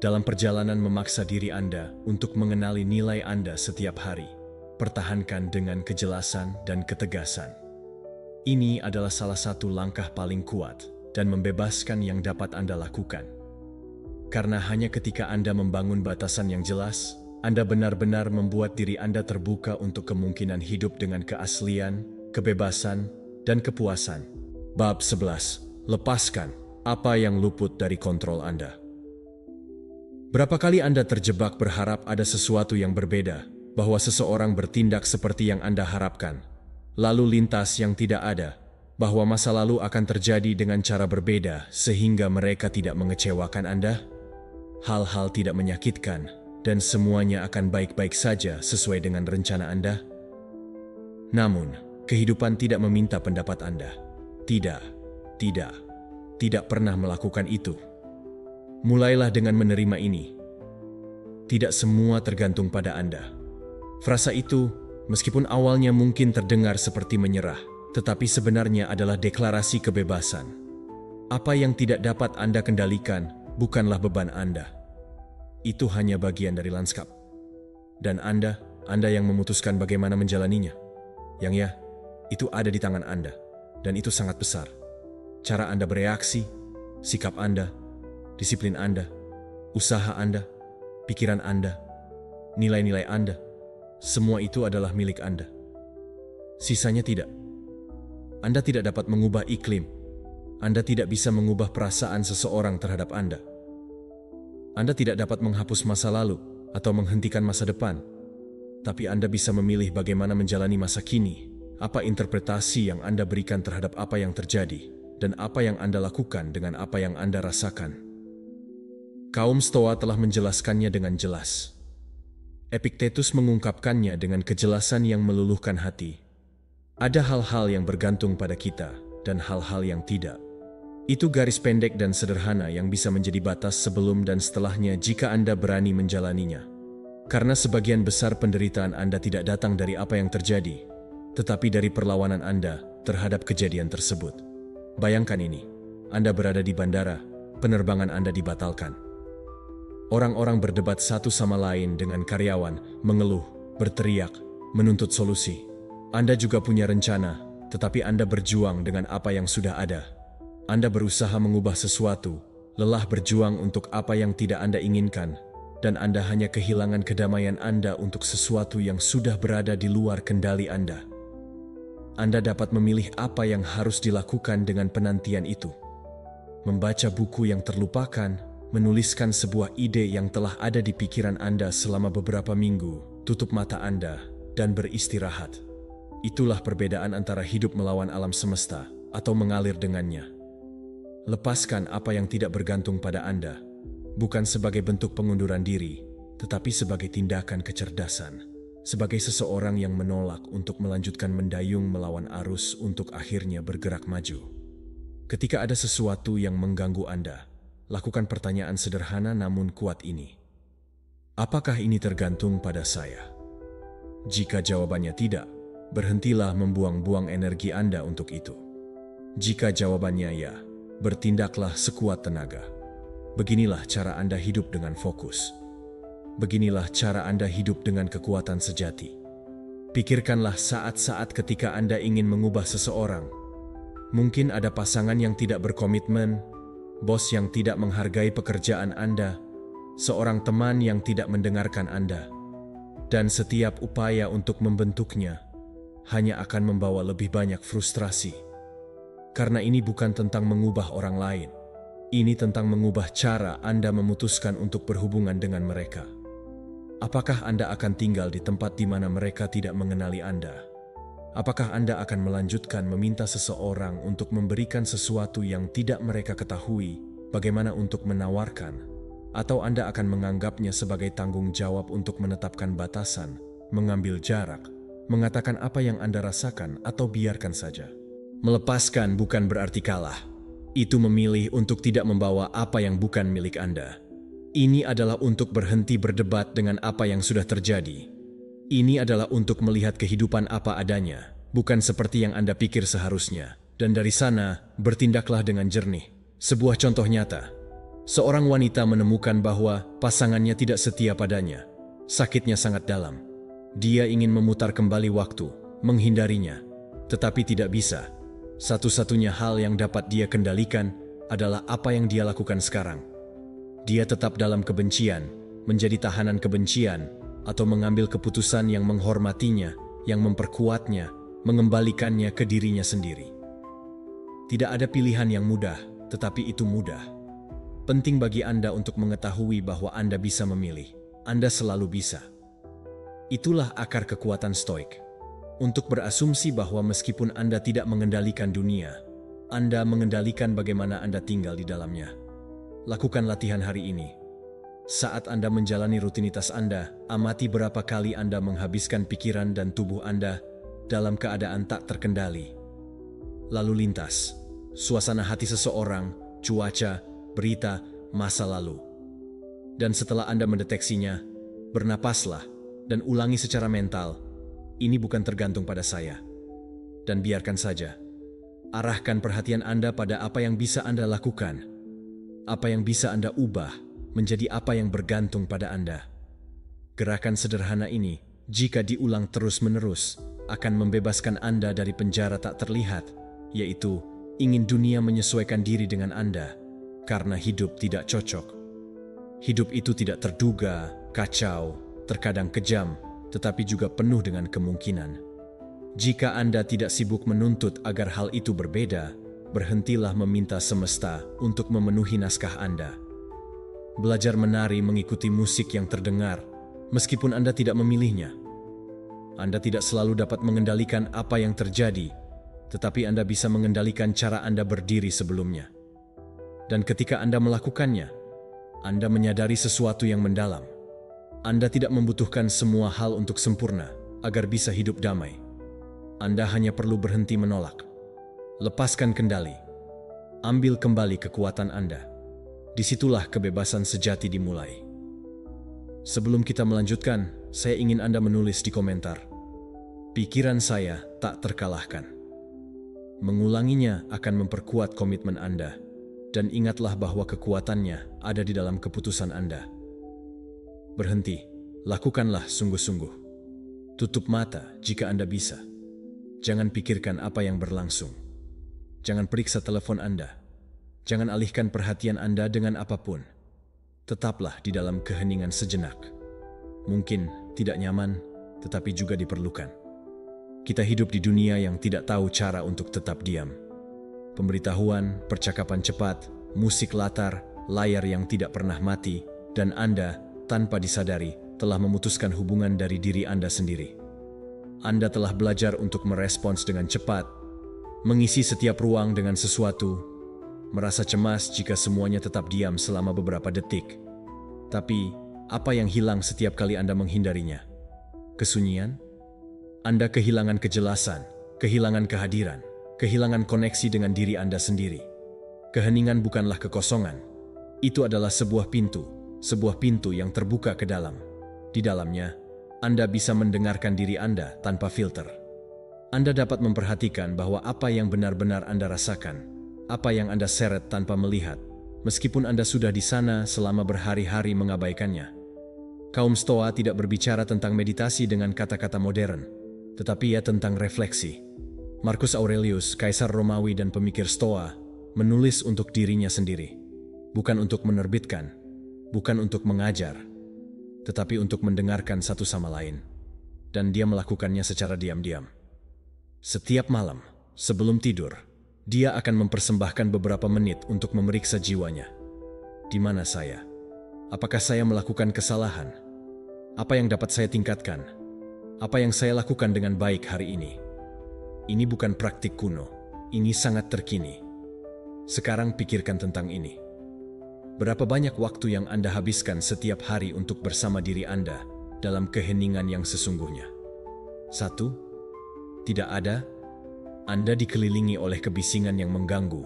Dalam perjalanan memaksa diri Anda untuk mengenali nilai Anda setiap hari, pertahankan dengan kejelasan dan ketegasan. Ini adalah salah satu langkah paling kuat dan membebaskan yang dapat Anda lakukan. Karena hanya ketika Anda membangun batasan yang jelas, Anda benar-benar membuat diri Anda terbuka untuk kemungkinan hidup dengan keaslian, kebebasan, dan kepuasan. Bab 11. Lepaskan apa yang luput dari kontrol Anda. Berapa kali Anda terjebak berharap ada sesuatu yang berbeda, bahwa seseorang bertindak seperti yang Anda harapkan, lalu lintas yang tidak ada, bahwa masa lalu akan terjadi dengan cara berbeda sehingga mereka tidak mengecewakan Anda? Hal-hal tidak menyakitkan dan semuanya akan baik-baik saja sesuai dengan rencana Anda? Namun, kehidupan tidak meminta pendapat Anda. Tidak pernah melakukan itu. Mulailah dengan menerima ini. Tidak semua tergantung pada Anda. Frasa itu, meskipun awalnya mungkin terdengar seperti menyerah, tetapi sebenarnya adalah deklarasi kebebasan. Apa yang tidak dapat Anda kendalikan bukanlah beban Anda. Itu hanya bagian dari lanskap. Dan Anda yang memutuskan bagaimana menjalaninya. Yang ya, itu ada di tangan Anda. Dan itu sangat besar. Cara Anda bereaksi, sikap Anda, disiplin Anda, usaha Anda, pikiran Anda, nilai-nilai Anda, semua itu adalah milik Anda. Sisanya tidak. Anda tidak dapat mengubah iklim. Anda tidak bisa mengubah perasaan seseorang terhadap Anda. Anda tidak dapat menghapus masa lalu atau menghentikan masa depan. Tapi Anda bisa memilih bagaimana menjalani masa kini, apa interpretasi yang Anda berikan terhadap apa yang terjadi, dan apa yang Anda lakukan dengan apa yang Anda rasakan. Kaum Stoa telah menjelaskannya dengan jelas. Epictetus mengungkapkannya dengan kejelasan yang meluluhkan hati. Ada hal-hal yang bergantung pada kita dan hal-hal yang tidak. Itu garis pendek dan sederhana yang bisa menjadi batas sebelum dan setelahnya jika Anda berani menjalaninya. Karena sebagian besar penderitaan Anda tidak datang dari apa yang terjadi, tetapi dari perlawanan Anda terhadap kejadian tersebut. Bayangkan ini, Anda berada di bandara, penerbangan Anda dibatalkan. Orang-orang berdebat satu sama lain dengan karyawan, mengeluh, berteriak, menuntut solusi. Anda juga punya rencana, tetapi Anda berjuang dengan apa yang sudah ada. Anda berusaha mengubah sesuatu, lelah berjuang untuk apa yang tidak Anda inginkan, dan Anda hanya kehilangan kedamaian Anda untuk sesuatu yang sudah berada di luar kendali Anda. Anda dapat memilih apa yang harus dilakukan dengan penantian itu. Membaca buku yang terlupakan, menuliskan sebuah ide yang telah ada di pikiran Anda selama beberapa minggu, tutup mata Anda, dan beristirahat. Itulah perbedaan antara hidup melawan alam semesta atau mengalir dengannya. Lepaskan apa yang tidak bergantung pada Anda, bukan sebagai bentuk pengunduran diri, tetapi sebagai tindakan kecerdasan, sebagai seseorang yang menolak untuk melanjutkan mendayung melawan arus untuk akhirnya bergerak maju. Ketika ada sesuatu yang mengganggu Anda, lakukan pertanyaan sederhana namun kuat ini. Apakah ini tergantung pada saya? Jika jawabannya tidak, berhentilah membuang-buang energi Anda untuk itu. Jika jawabannya ya, bertindaklah sekuat tenaga. Beginilah cara Anda hidup dengan fokus. Beginilah cara Anda hidup dengan kekuatan sejati. Pikirkanlah saat-saat ketika Anda ingin mengubah seseorang. Mungkin ada pasangan yang tidak berkomitmen, bos yang tidak menghargai pekerjaan Anda, seorang teman yang tidak mendengarkan Anda, dan setiap upaya untuk membentuknya hanya akan membawa lebih banyak frustrasi. Karena ini bukan tentang mengubah orang lain. Ini tentang mengubah cara Anda memutuskan untuk berhubungan dengan mereka. Apakah Anda akan tinggal di tempat di mana mereka tidak mengenali Anda? Apakah Anda akan melanjutkan meminta seseorang untuk memberikan sesuatu yang tidak mereka ketahui, bagaimana untuk menawarkan? Atau Anda akan menganggapnya sebagai tanggung jawab untuk menetapkan batasan, mengambil jarak, mengatakan apa yang Anda rasakan atau biarkan saja? Melepaskan bukan berarti kalah. Itu memilih untuk tidak membawa apa yang bukan milik Anda. Ini adalah untuk berhenti berdebat dengan apa yang sudah terjadi. Ini adalah untuk melihat kehidupan apa adanya, bukan seperti yang Anda pikir seharusnya. Dan dari sana, bertindaklah dengan jernih. Sebuah contoh nyata. Seorang wanita menemukan bahwa pasangannya tidak setia padanya. Sakitnya sangat dalam. Dia ingin memutar kembali waktu, menghindarinya. Tetapi tidak bisa. Satu-satunya hal yang dapat dia kendalikan adalah apa yang dia lakukan sekarang. Dia tetap dalam kebencian, menjadi tahanan kebencian, atau mengambil keputusan yang menghormatinya, yang memperkuatnya, mengembalikannya ke dirinya sendiri. Tidak ada pilihan yang mudah, tetapi itu mudah. Penting bagi Anda untuk mengetahui bahwa Anda bisa memilih. Anda selalu bisa. Itulah akar kekuatan stoik. Untuk berasumsi bahwa meskipun Anda tidak mengendalikan dunia, Anda mengendalikan bagaimana Anda tinggal di dalamnya. Lakukan latihan hari ini. Saat Anda menjalani rutinitas Anda, amati berapa kali Anda menghabiskan pikiran dan tubuh Anda dalam keadaan tak terkendali. Lalu lintas, suasana hati seseorang, cuaca, berita, masa lalu. Dan setelah Anda mendeteksinya, bernapaslah dan ulangi secara mental, ini bukan tergantung pada saya. Dan biarkan saja. Arahkan perhatian Anda pada apa yang bisa Anda lakukan. Apa yang bisa Anda ubah menjadi apa yang bergantung pada Anda. Gerakan sederhana ini, jika diulang terus-menerus, akan membebaskan Anda dari penjara tak terlihat, yaitu ingin dunia menyesuaikan diri dengan Anda, karena hidup tidak cocok. Hidup itu tidak terduga, kacau, terkadang kejam, tetapi juga penuh dengan kemungkinan. Jika Anda tidak sibuk menuntut agar hal itu berbeda, berhentilah meminta semesta untuk memenuhi naskah Anda. Belajar menari mengikuti musik yang terdengar, meskipun Anda tidak memilihnya. Anda tidak selalu dapat mengendalikan apa yang terjadi, tetapi Anda bisa mengendalikan cara Anda berdiri sebelumnya. Dan ketika Anda melakukannya, Anda menyadari sesuatu yang mendalam. Anda tidak membutuhkan semua hal untuk sempurna agar bisa hidup damai. Anda hanya perlu berhenti menolak. Lepaskan kendali. Ambil kembali kekuatan Anda. Disitulah kebebasan sejati dimulai. Sebelum kita melanjutkan, saya ingin Anda menulis di komentar. Pikiran saya tak terkalahkan. Mengulanginya akan memperkuat komitmen Anda. Dan ingatlah bahwa kekuatannya ada di dalam keputusan Anda. Berhenti. Lakukanlah sungguh-sungguh. Tutup mata jika Anda bisa. Jangan pikirkan apa yang berlangsung. Jangan periksa telepon Anda. Jangan alihkan perhatian Anda dengan apapun. Tetaplah di dalam keheningan sejenak. Mungkin tidak nyaman, tetapi juga diperlukan. Kita hidup di dunia yang tidak tahu cara untuk tetap diam. Pemberitahuan, percakapan cepat, musik latar, layar yang tidak pernah mati, dan Anda, tanpa disadari, telah memutuskan hubungan dari diri Anda sendiri. Anda telah belajar untuk merespons dengan cepat, mengisi setiap ruang dengan sesuatu, merasa cemas jika semuanya tetap diam selama beberapa detik. Tapi, apa yang hilang setiap kali Anda menghindarinya? Kesunyian? Anda kehilangan kejelasan, kehilangan kehadiran, kehilangan koneksi dengan diri Anda sendiri. Keheningan bukanlah kekosongan. Itu adalah sebuah pintu yang terbuka ke dalam. Di dalamnya, Anda bisa mendengarkan diri Anda tanpa filter. Anda dapat memperhatikan bahwa apa yang benar-benar Anda rasakan, apa yang Anda seret tanpa melihat, meskipun Anda sudah di sana selama berhari-hari mengabaikannya. Kaum Stoa tidak berbicara tentang meditasi dengan kata-kata modern, tetapi ia tentang refleksi. Marcus Aurelius, kaisar Romawi dan pemikir Stoa, menulis untuk dirinya sendiri, bukan untuk menerbitkan, bukan untuk mengajar, tetapi untuk mendengarkan satu sama lain. Dan dia melakukannya secara diam-diam. Setiap malam, sebelum tidur, dia akan mempersembahkan beberapa menit untuk memeriksa jiwanya. Di mana saya? Apakah saya melakukan kesalahan? Apa yang dapat saya tingkatkan? Apa yang saya lakukan dengan baik hari ini? Ini bukan praktik kuno, ini sangat terkini. Sekarang pikirkan tentang ini. Berapa banyak waktu yang Anda habiskan setiap hari untuk bersama diri Anda dalam keheningan yang sesungguhnya? 1. Tidak ada. Anda dikelilingi oleh kebisingan yang mengganggu,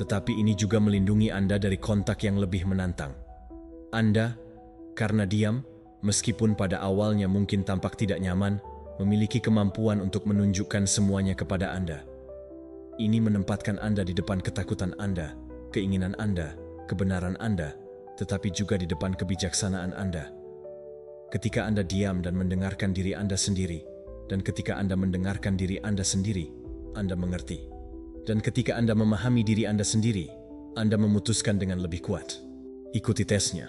tetapi ini juga melindungi Anda dari kontak yang lebih menantang. Anda, karena diam, meskipun pada awalnya mungkin tampak tidak nyaman, memiliki kemampuan untuk menunjukkan semuanya kepada Anda. Ini menempatkan Anda di depan ketakutan Anda, keinginan Anda, kebenaran Anda, tetapi juga di depan kebijaksanaan Anda. Ketika Anda diam dan mendengarkan diri Anda sendiri, dan ketika Anda mendengarkan diri Anda sendiri, Anda mengerti. Dan ketika Anda memahami diri Anda sendiri, Anda memutuskan dengan lebih kuat. Ikuti tesnya.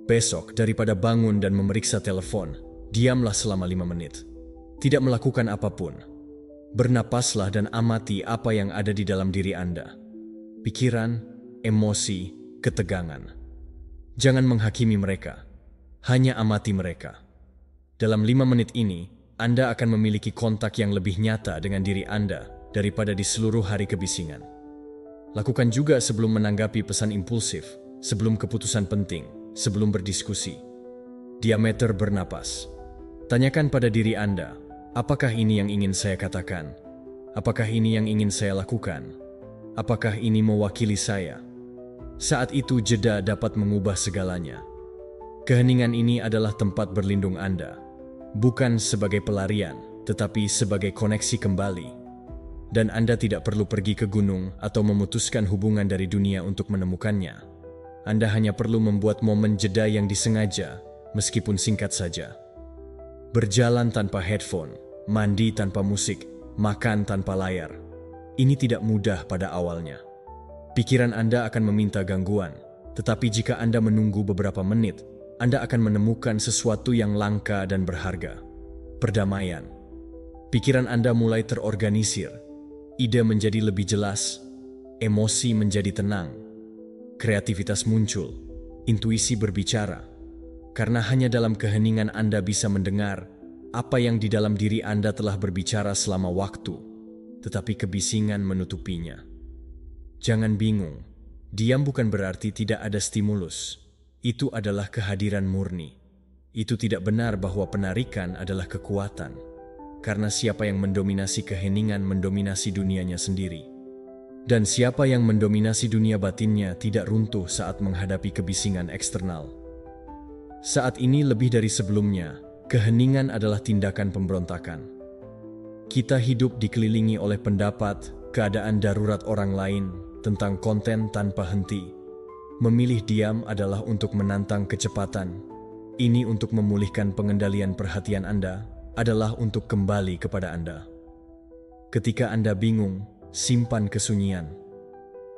Besok, daripada bangun dan memeriksa telepon, diamlah selama 5 menit. Tidak melakukan apapun. Bernapaslah dan amati apa yang ada di dalam diri Anda. Pikiran, emosi, ketegangan. Jangan menghakimi mereka. Hanya amati mereka. Dalam 5 menit ini, Anda akan memiliki kontak yang lebih nyata dengan diri Anda daripada di seluruh hari kebisingan. Lakukan juga sebelum menanggapi pesan impulsif, sebelum keputusan penting, sebelum berdiskusi. Diameter bernapas. Tanyakan pada diri Anda, apakah ini yang ingin saya katakan? Apakah ini yang ingin saya lakukan? Apakah ini mewakili saya? Saat itu jeda dapat mengubah segalanya. Keheningan ini adalah tempat berlindung Anda. Bukan sebagai pelarian, tetapi sebagai koneksi kembali. Dan Anda tidak perlu pergi ke gunung atau memutuskan hubungan dari dunia untuk menemukannya. Anda hanya perlu membuat momen jeda yang disengaja, meskipun singkat saja. Berjalan tanpa headphone, mandi tanpa musik, makan tanpa layar. Ini tidak mudah pada awalnya. Pikiran Anda akan meminta gangguan, tetapi jika Anda menunggu beberapa menit, Anda akan menemukan sesuatu yang langka dan berharga. Perdamaian. Pikiran Anda mulai terorganisir, ide menjadi lebih jelas, emosi menjadi tenang. Kreativitas muncul, intuisi berbicara, karena hanya dalam keheningan Anda bisa mendengar apa yang di dalam diri Anda telah berbicara selama waktu, tetapi kebisingan menutupinya. Jangan bingung, diam bukan berarti tidak ada stimulus. Itu adalah kehadiran murni. Itu tidak benar bahwa penarikan adalah kekuatan, karena siapa yang mendominasi keheningan mendominasi dunianya sendiri. Dan siapa yang mendominasi dunia batinnya tidak runtuh saat menghadapi kebisingan eksternal. Saat ini lebih dari sebelumnya, keheningan adalah tindakan pemberontakan. Kita hidup dikelilingi oleh pendapat, keadaan darurat orang lain, tentang konten tanpa henti. Memilih diam adalah untuk menantang kecepatan. Ini untuk memulihkan pengendalian perhatian Anda, adalah untuk kembali kepada Anda. Ketika Anda bingung, simpan kesunyian.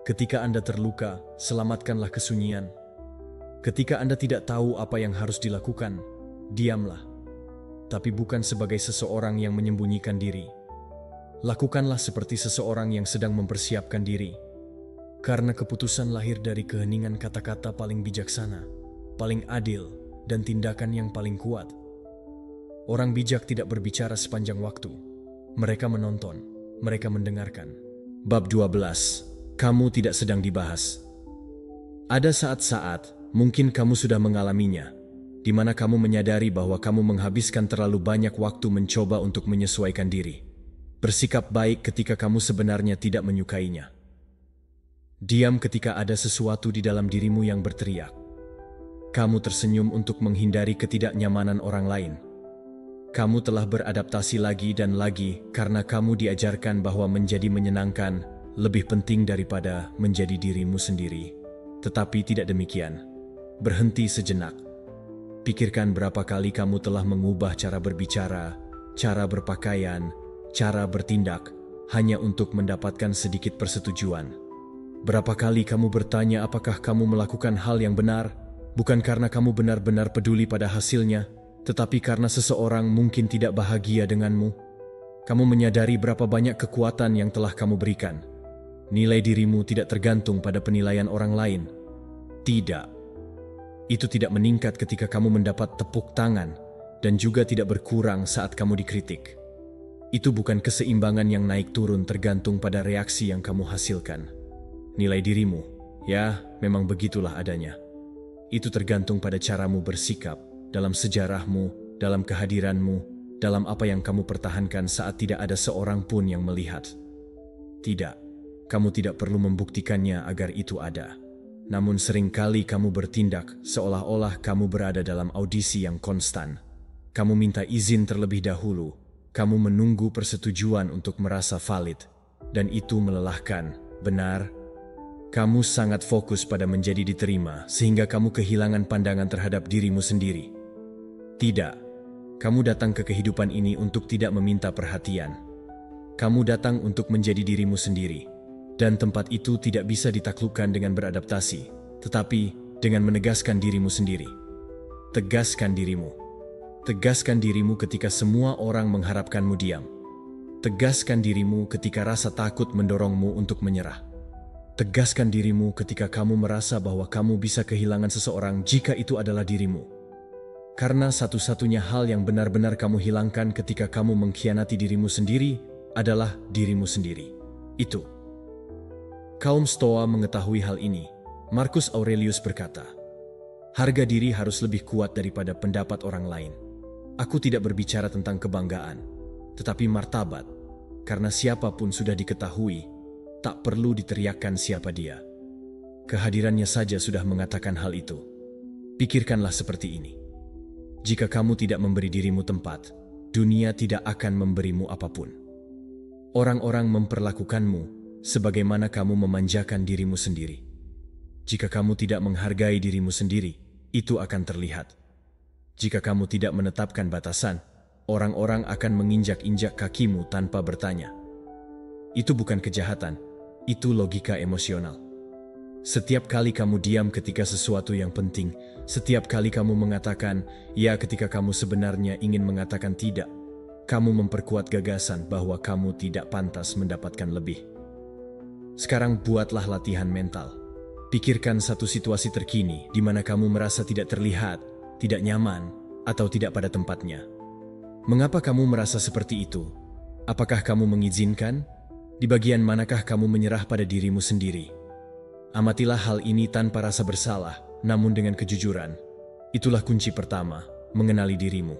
Ketika Anda terluka, selamatkanlah kesunyian. Ketika Anda tidak tahu apa yang harus dilakukan, diamlah. Tapi bukan sebagai seseorang yang menyembunyikan diri. Lakukanlah seperti seseorang yang sedang mempersiapkan diri. Karena keputusan lahir dari keheningan kata-kata paling bijaksana, paling adil, dan tindakan yang paling kuat. Orang bijak tidak berbicara sepanjang waktu. Mereka menonton, mereka mendengarkan. Bab 12. Kamu tidak sedang dibahas. Ada saat-saat, mungkin kamu sudah mengalaminya, di mana kamu menyadari bahwa kamu menghabiskan terlalu banyak waktu mencoba untuk menyesuaikan diri. Bersikap baik ketika kamu sebenarnya tidak menyukainya. Diam ketika ada sesuatu di dalam dirimu yang berteriak. Kamu tersenyum untuk menghindari ketidaknyamanan orang lain. Kamu telah beradaptasi lagi dan lagi karena kamu diajarkan bahwa menjadi menyenangkan lebih penting daripada menjadi dirimu sendiri. Tetapi tidak demikian. Berhenti sejenak. Pikirkan berapa kali kamu telah mengubah cara berbicara, cara berpakaian, cara bertindak, hanya untuk mendapatkan sedikit persetujuan. Berapa kali kamu bertanya apakah kamu melakukan hal yang benar, bukan karena kamu benar-benar peduli pada hasilnya, tetapi karena seseorang mungkin tidak bahagia denganmu. Kamu menyadari berapa banyak kekuatan yang telah kamu berikan. Nilai dirimu tidak tergantung pada penilaian orang lain. Tidak. Itu tidak meningkat ketika kamu mendapat tepuk tangan dan juga tidak berkurang saat kamu dikritik. Itu bukan keseimbangan yang naik turun tergantung pada reaksi yang kamu hasilkan. Nilai dirimu, ya memang begitulah adanya. Itu tergantung pada caramu bersikap, dalam sejarahmu, dalam kehadiranmu, dalam apa yang kamu pertahankan saat tidak ada seorang pun yang melihat. Tidak, kamu tidak perlu membuktikannya agar itu ada. Namun seringkali kamu bertindak seolah-olah kamu berada dalam audisi yang konstan. Kamu minta izin terlebih dahulu, kamu menunggu persetujuan untuk merasa valid, dan itu melelahkan, benar? Kamu sangat fokus pada menjadi diterima sehingga kamu kehilangan pandangan terhadap dirimu sendiri. Tidak, kamu datang ke kehidupan ini untuk tidak meminta perhatian. Kamu datang untuk menjadi dirimu sendiri. Dan tempat itu tidak bisa ditaklukkan dengan beradaptasi, tetapi dengan menegaskan dirimu sendiri. Tegaskan dirimu. Tegaskan dirimu ketika semua orang mengharapkanmu diam. Tegaskan dirimu ketika rasa takut mendorongmu untuk menyerah. Tegaskan dirimu ketika kamu merasa bahwa kamu bisa kehilangan seseorang jika itu adalah dirimu. Karena satu-satunya hal yang benar-benar kamu hilangkan ketika kamu mengkhianati dirimu sendiri adalah dirimu sendiri. Itu. Kaum Stoa mengetahui hal ini. Marcus Aurelius berkata, "Harga diri harus lebih kuat daripada pendapat orang lain. Aku tidak berbicara tentang kebanggaan, tetapi martabat, karena siapapun sudah diketahui, tak perlu diteriakkan siapa dia. Kehadirannya saja sudah mengatakan hal itu. Pikirkanlah seperti ini. Jika kamu tidak memberi dirimu tempat, dunia tidak akan memberimu apapun. Orang-orang memperlakukanmu sebagaimana kamu memanjakan dirimu sendiri. Jika kamu tidak menghargai dirimu sendiri, itu akan terlihat. Jika kamu tidak menetapkan batasan, orang-orang akan menginjak-injak kakimu tanpa bertanya. Itu bukan kejahatan, itu logika emosional. Setiap kali kamu diam ketika sesuatu yang penting, setiap kali kamu mengatakan ya ketika kamu sebenarnya ingin mengatakan tidak, kamu memperkuat gagasan bahwa kamu tidak pantas mendapatkan lebih. Sekarang buatlah latihan mental. Pikirkan satu situasi terkini di mana kamu merasa tidak terlihat, tidak nyaman, atau tidak pada tempatnya. Mengapa kamu merasa seperti itu? Apakah kamu mengizinkan? Di bagian manakah kamu menyerah pada dirimu sendiri? Amatilah hal ini tanpa rasa bersalah, namun dengan kejujuran. Itulah kunci pertama, mengenali dirimu.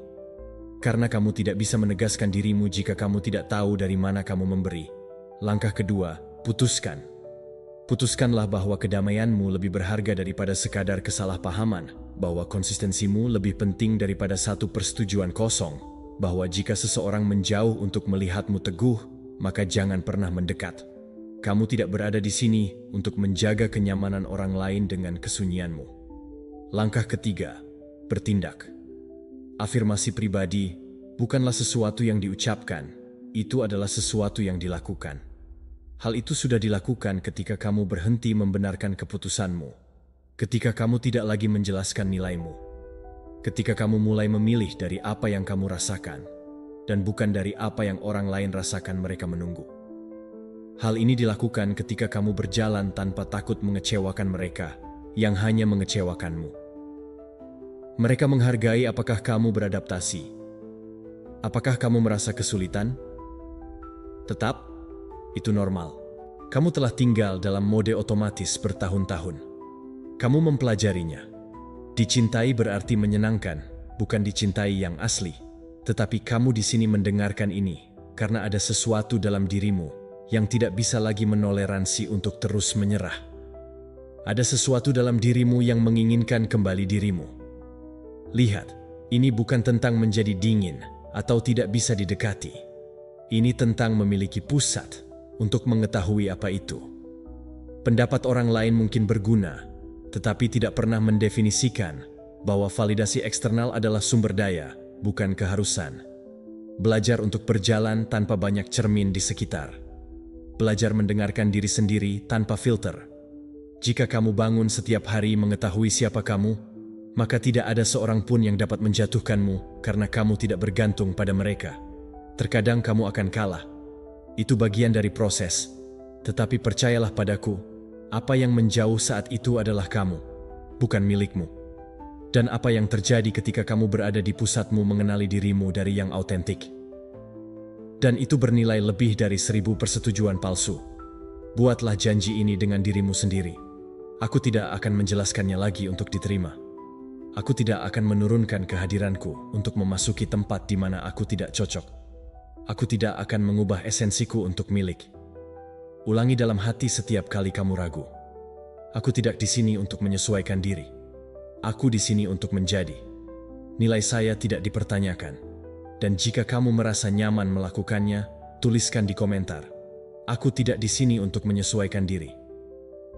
Karena kamu tidak bisa menegaskan dirimu jika kamu tidak tahu dari mana kamu memberi. Langkah kedua, putuskan. Putuskanlah bahwa kedamaianmu lebih berharga daripada sekadar kesalahpahaman, bahwa konsistensimu lebih penting daripada satu persetujuan kosong, bahwa jika seseorang menjauh untuk melihatmu teguh, maka jangan pernah mendekat. Kamu tidak berada di sini untuk menjaga kenyamanan orang lain dengan kesunyianmu. Langkah ketiga, bertindak. Afirmasi pribadi bukanlah sesuatu yang diucapkan, itu adalah sesuatu yang dilakukan. Hal itu sudah dilakukan ketika kamu berhenti membenarkan keputusanmu, ketika kamu tidak lagi menjelaskan nilaimu, ketika kamu mulai memilih dari apa yang kamu rasakan, dan bukan dari apa yang orang lain rasakan mereka menunggu. Hal ini dilakukan ketika kamu berjalan tanpa takut mengecewakan mereka yang hanya mengecewakanmu. Mereka menghargai apakah kamu beradaptasi. Apakah kamu merasa kesulitan? Tetap. Itu normal. Kamu telah tinggal dalam mode otomatis bertahun-tahun. Kamu mempelajarinya. Dicintai berarti menyenangkan, bukan dicintai yang asli. Tetapi kamu di sini mendengarkan ini karena ada sesuatu dalam dirimu yang tidak bisa lagi menoleransi untuk terus menyerah. Ada sesuatu dalam dirimu yang menginginkan kembali dirimu. Lihat, ini bukan tentang menjadi dingin atau tidak bisa didekati. Ini tentang memiliki pusat untuk mengetahui apa itu. Pendapat orang lain mungkin berguna, tetapi tidak pernah mendefinisikan bahwa validasi eksternal adalah sumber daya, bukan keharusan. Belajar untuk berjalan tanpa banyak cermin di sekitar. Belajar mendengarkan diri sendiri tanpa filter. Jika kamu bangun setiap hari mengetahui siapa kamu, maka tidak ada seorang pun yang dapat menjatuhkanmu karena kamu tidak bergantung pada mereka. Terkadang kamu akan kalah. Itu bagian dari proses. Tetapi percayalah padaku, apa yang menjauh saat itu adalah kamu, bukan milikmu. Dan apa yang terjadi ketika kamu berada di pusatmu mengenali dirimu dari yang autentik. Dan itu bernilai lebih dari 1000 persetujuan palsu. Buatlah janji ini dengan dirimu sendiri. Aku tidak akan menjelaskannya lagi untuk diterima. Aku tidak akan menurunkan kehadiranku untuk memasuki tempat di mana aku tidak cocok. Aku tidak akan mengubah esensiku untuk milik. Ulangi dalam hati setiap kali kamu ragu. Aku tidak di sini untuk menyesuaikan diri. Aku di sini untuk menjadi. Nilai saya tidak dipertanyakan. Dan jika kamu merasa nyaman melakukannya, tuliskan di komentar. Aku tidak di sini untuk menyesuaikan diri.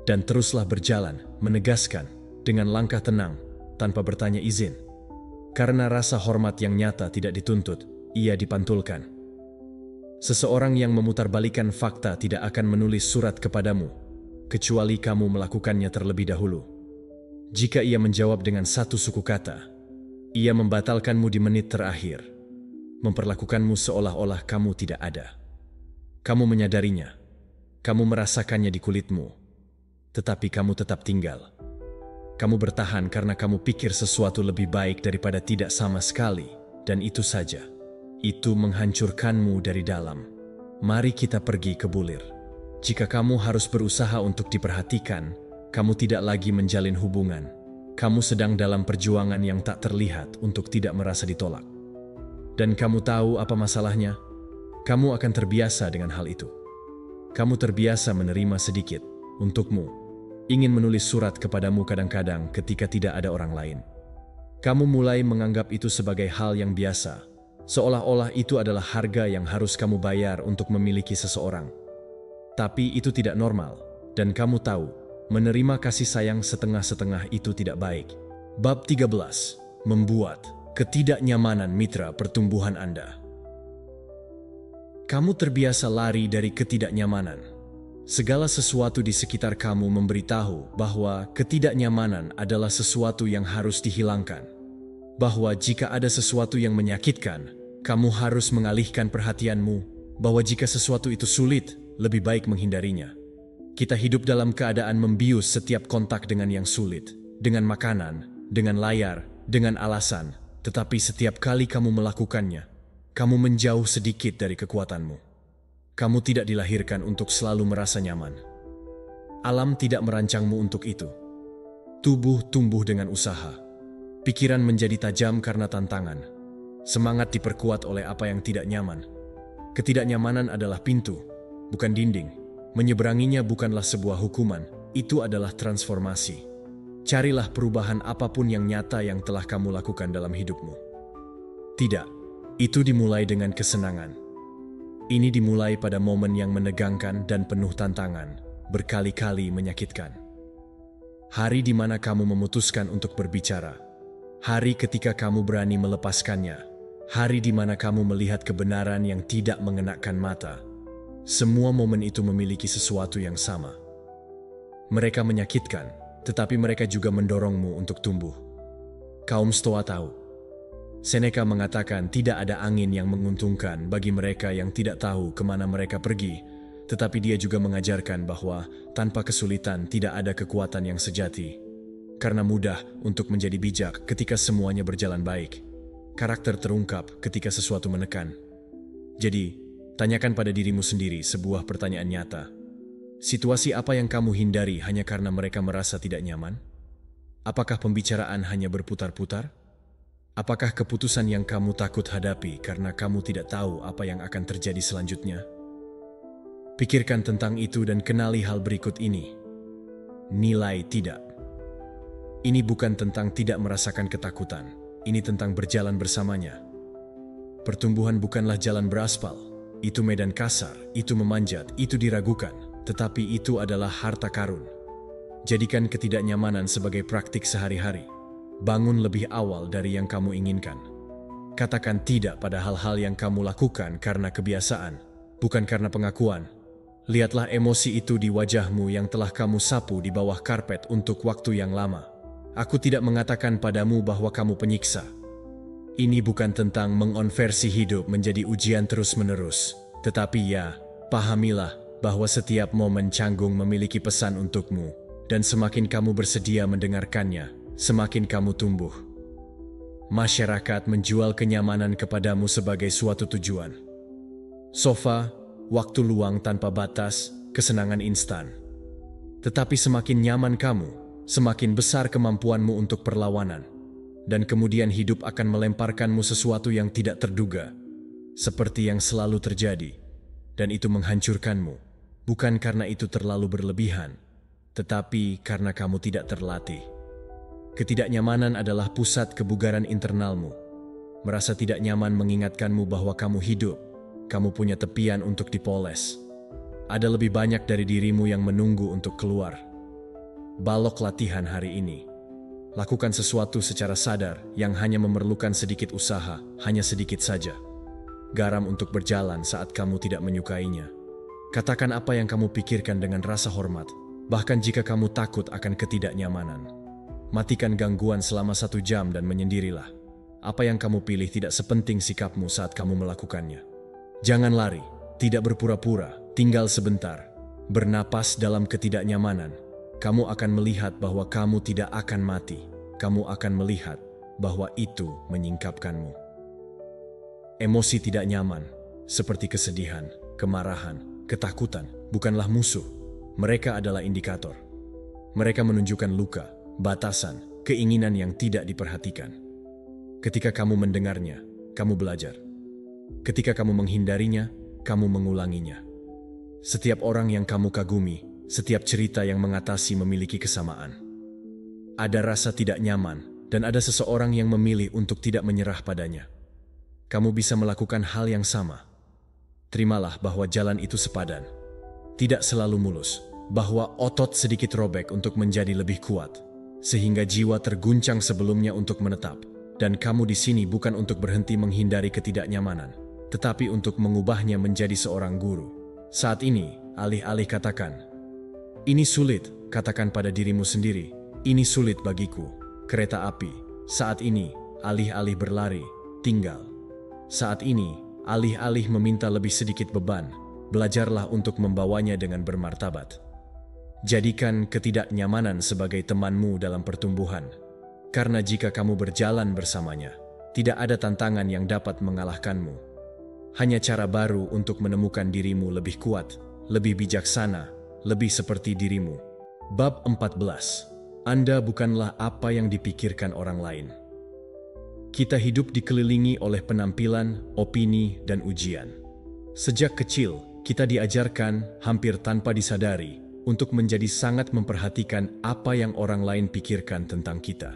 Dan teruslah berjalan, menegaskan, dengan langkah tenang, tanpa bertanya izin. Karena rasa hormat yang nyata tidak dituntut, ia dipantulkan. Seseorang yang memutarbalikkan fakta tidak akan menulis surat kepadamu, kecuali kamu melakukannya terlebih dahulu. Jika ia menjawab dengan satu suku kata, ia membatalkanmu di menit terakhir, memperlakukanmu seolah-olah kamu tidak ada. Kamu menyadarinya, kamu merasakannya di kulitmu, tetapi kamu tetap tinggal. Kamu bertahan karena kamu pikir sesuatu lebih baik daripada tidak sama sekali, dan itu saja. Itu menghancurkanmu dari dalam. Mari kita pergi ke bulir. Jika kamu harus berusaha untuk diperhatikan, kamu tidak lagi menjalin hubungan. Kamu sedang dalam perjuangan yang tak terlihat untuk tidak merasa ditolak. Dan kamu tahu apa masalahnya? Kamu akan terbiasa dengan hal itu. Kamu terbiasa menerima sedikit untukmu. Ingin menulis surat kepadamu kadang-kadang ketika tidak ada orang lain. Kamu mulai menganggap itu sebagai hal yang biasa, seolah-olah itu adalah harga yang harus kamu bayar untuk memiliki seseorang. Tapi itu tidak normal, dan kamu tahu, menerima kasih sayang setengah-setengah itu tidak baik. Bab 13. Membuat ketidaknyamanan mitra pertumbuhan Anda. Kamu terbiasa lari dari ketidaknyamanan. Segala sesuatu di sekitar kamu memberitahu bahwa ketidaknyamanan adalah sesuatu yang harus dihilangkan. Bahwa jika ada sesuatu yang menyakitkan, kamu harus mengalihkan perhatianmu. Bahwa jika sesuatu itu sulit, lebih baik menghindarinya. Kita hidup dalam keadaan membius setiap kontak dengan yang sulit. Dengan makanan, dengan layar, dengan alasan. Tetapi setiap kali kamu melakukannya, kamu menjauh sedikit dari kekuatanmu. Kamu tidak dilahirkan untuk selalu merasa nyaman. Alam tidak merancangmu untuk itu. Tubuh tumbuh dengan usaha. Pikiran menjadi tajam karena tantangan. Semangat diperkuat oleh apa yang tidak nyaman. Ketidaknyamanan adalah pintu, bukan dinding. Menyeberanginya bukanlah sebuah hukuman, itu adalah transformasi. Carilah perubahan apapun yang nyata yang telah kamu lakukan dalam hidupmu. Tidak, itu dimulai dengan kesenangan. Ini dimulai pada momen yang menegangkan dan penuh tantangan, berkali-kali menyakitkan. Hari di mana kamu memutuskan untuk berbicara. Hari ketika kamu berani melepaskannya. Hari di mana kamu melihat kebenaran yang tidak mengenakan mata. Semua momen itu memiliki sesuatu yang sama. Mereka menyakitkan, tetapi mereka juga mendorongmu untuk tumbuh. Kaum Stoa tahu. Seneca mengatakan tidak ada angin yang menguntungkan bagi mereka yang tidak tahu kemana mereka pergi, tetapi dia juga mengajarkan bahwa tanpa kesulitan tidak ada kekuatan yang sejati. Karena mudah untuk menjadi bijak ketika semuanya berjalan baik. Karakter terungkap ketika sesuatu menekan. Jadi, tanyakan pada dirimu sendiri sebuah pertanyaan nyata. Situasi apa yang kamu hindari hanya karena mereka merasa tidak nyaman? Apakah pembicaraan hanya berputar-putar? Apakah keputusan yang kamu takut hadapi karena kamu tidak tahu apa yang akan terjadi selanjutnya? Pikirkan tentang itu dan kenali hal berikut ini. Nilai tidak. Ini bukan tentang tidak merasakan ketakutan. Ini tentang berjalan bersamanya. Pertumbuhan bukanlah jalan beraspal. Itu medan kasar, itu memanjat, itu diragukan. Tetapi itu adalah harta karun. Jadikan ketidaknyamanan sebagai praktik sehari-hari. Bangun lebih awal dari yang kamu inginkan. Katakan tidak pada hal-hal yang kamu lakukan karena kebiasaan, bukan karena pengakuan. Lihatlah emosi itu di wajahmu yang telah kamu sapu di bawah karpet untuk waktu yang lama. Aku tidak mengatakan padamu bahwa kamu penyiksa. Ini bukan tentang mengonversi hidup menjadi ujian terus-menerus. Tetapi ya, pahamilah bahwa setiap momen canggung memiliki pesan untukmu. Dan semakin kamu bersedia mendengarkannya, semakin kamu tumbuh. Masyarakat menjual kenyamanan kepadamu sebagai suatu tujuan. Sofa, waktu luang tanpa batas, kesenangan instan. Tetapi semakin nyaman kamu, semakin besar kemampuanmu untuk perlawanan. Dan kemudian hidup akan melemparkanmu sesuatu yang tidak terduga, seperti yang selalu terjadi. Dan itu menghancurkanmu, bukan karena itu terlalu berlebihan, tetapi karena kamu tidak terlatih. Ketidaknyamanan adalah pusat kebugaran internalmu. Merasa tidak nyaman mengingatkanmu bahwa kamu hidup, kamu punya tepian untuk dipoles. Ada lebih banyak dari dirimu yang menunggu untuk keluar. Balok latihan hari ini. Lakukan sesuatu secara sadar yang hanya memerlukan sedikit usaha, hanya sedikit saja. Garam untuk berjalan saat kamu tidak menyukainya. Katakan apa yang kamu pikirkan dengan rasa hormat, bahkan jika kamu takut akan ketidaknyamanan. Matikan gangguan selama 1 jam dan menyendirilah. Apa yang kamu pilih tidak sepenting sikapmu saat kamu melakukannya. Jangan lari, tidak berpura-pura, tinggal sebentar. Bernapas dalam ketidaknyamanan. Kamu akan melihat bahwa kamu tidak akan mati. Kamu akan melihat bahwa itu menyingkapkanmu. Emosi tidak nyaman, seperti kesedihan, kemarahan, ketakutan, bukanlah musuh. Mereka adalah indikator. Mereka menunjukkan luka, batasan, keinginan yang tidak diperhatikan. Ketika kamu mendengarnya, kamu belajar. Ketika kamu menghindarinya, kamu mengulanginya. Setiap orang yang kamu kagumi, setiap cerita yang mengatasi memiliki kesamaan. Ada rasa tidak nyaman, dan ada seseorang yang memilih untuk tidak menyerah padanya. Kamu bisa melakukan hal yang sama. Terimalah bahwa jalan itu sepadan. Tidak selalu mulus, bahwa otot sedikit robek untuk menjadi lebih kuat. Sehingga jiwa terguncang sebelumnya untuk menetap, dan kamu di sini bukan untuk berhenti menghindari ketidaknyamanan, tetapi untuk mengubahnya menjadi seorang guru. Saat ini, alih-alih katakan, "Ini sulit," katakan pada dirimu sendiri, "Ini sulit bagiku." Kereta api. Saat ini, alih-alih berlari, tinggal. Saat ini, alih-alih meminta lebih sedikit beban, belajarlah untuk membawanya dengan bermartabat. Jadikan ketidaknyamanan sebagai temanmu dalam pertumbuhan. Karena jika kamu berjalan bersamanya, tidak ada tantangan yang dapat mengalahkanmu. Hanya cara baru untuk menemukan dirimu lebih kuat, lebih bijaksana, lebih seperti dirimu. Bab 14. Anda bukanlah apa yang dipikirkan orang lain. Kita hidup dikelilingi oleh penampilan, opini, dan ujian. Sejak kecil, kita diajarkan, hampir tanpa disadari, untuk menjadi sangat memperhatikan apa yang orang lain pikirkan tentang kita.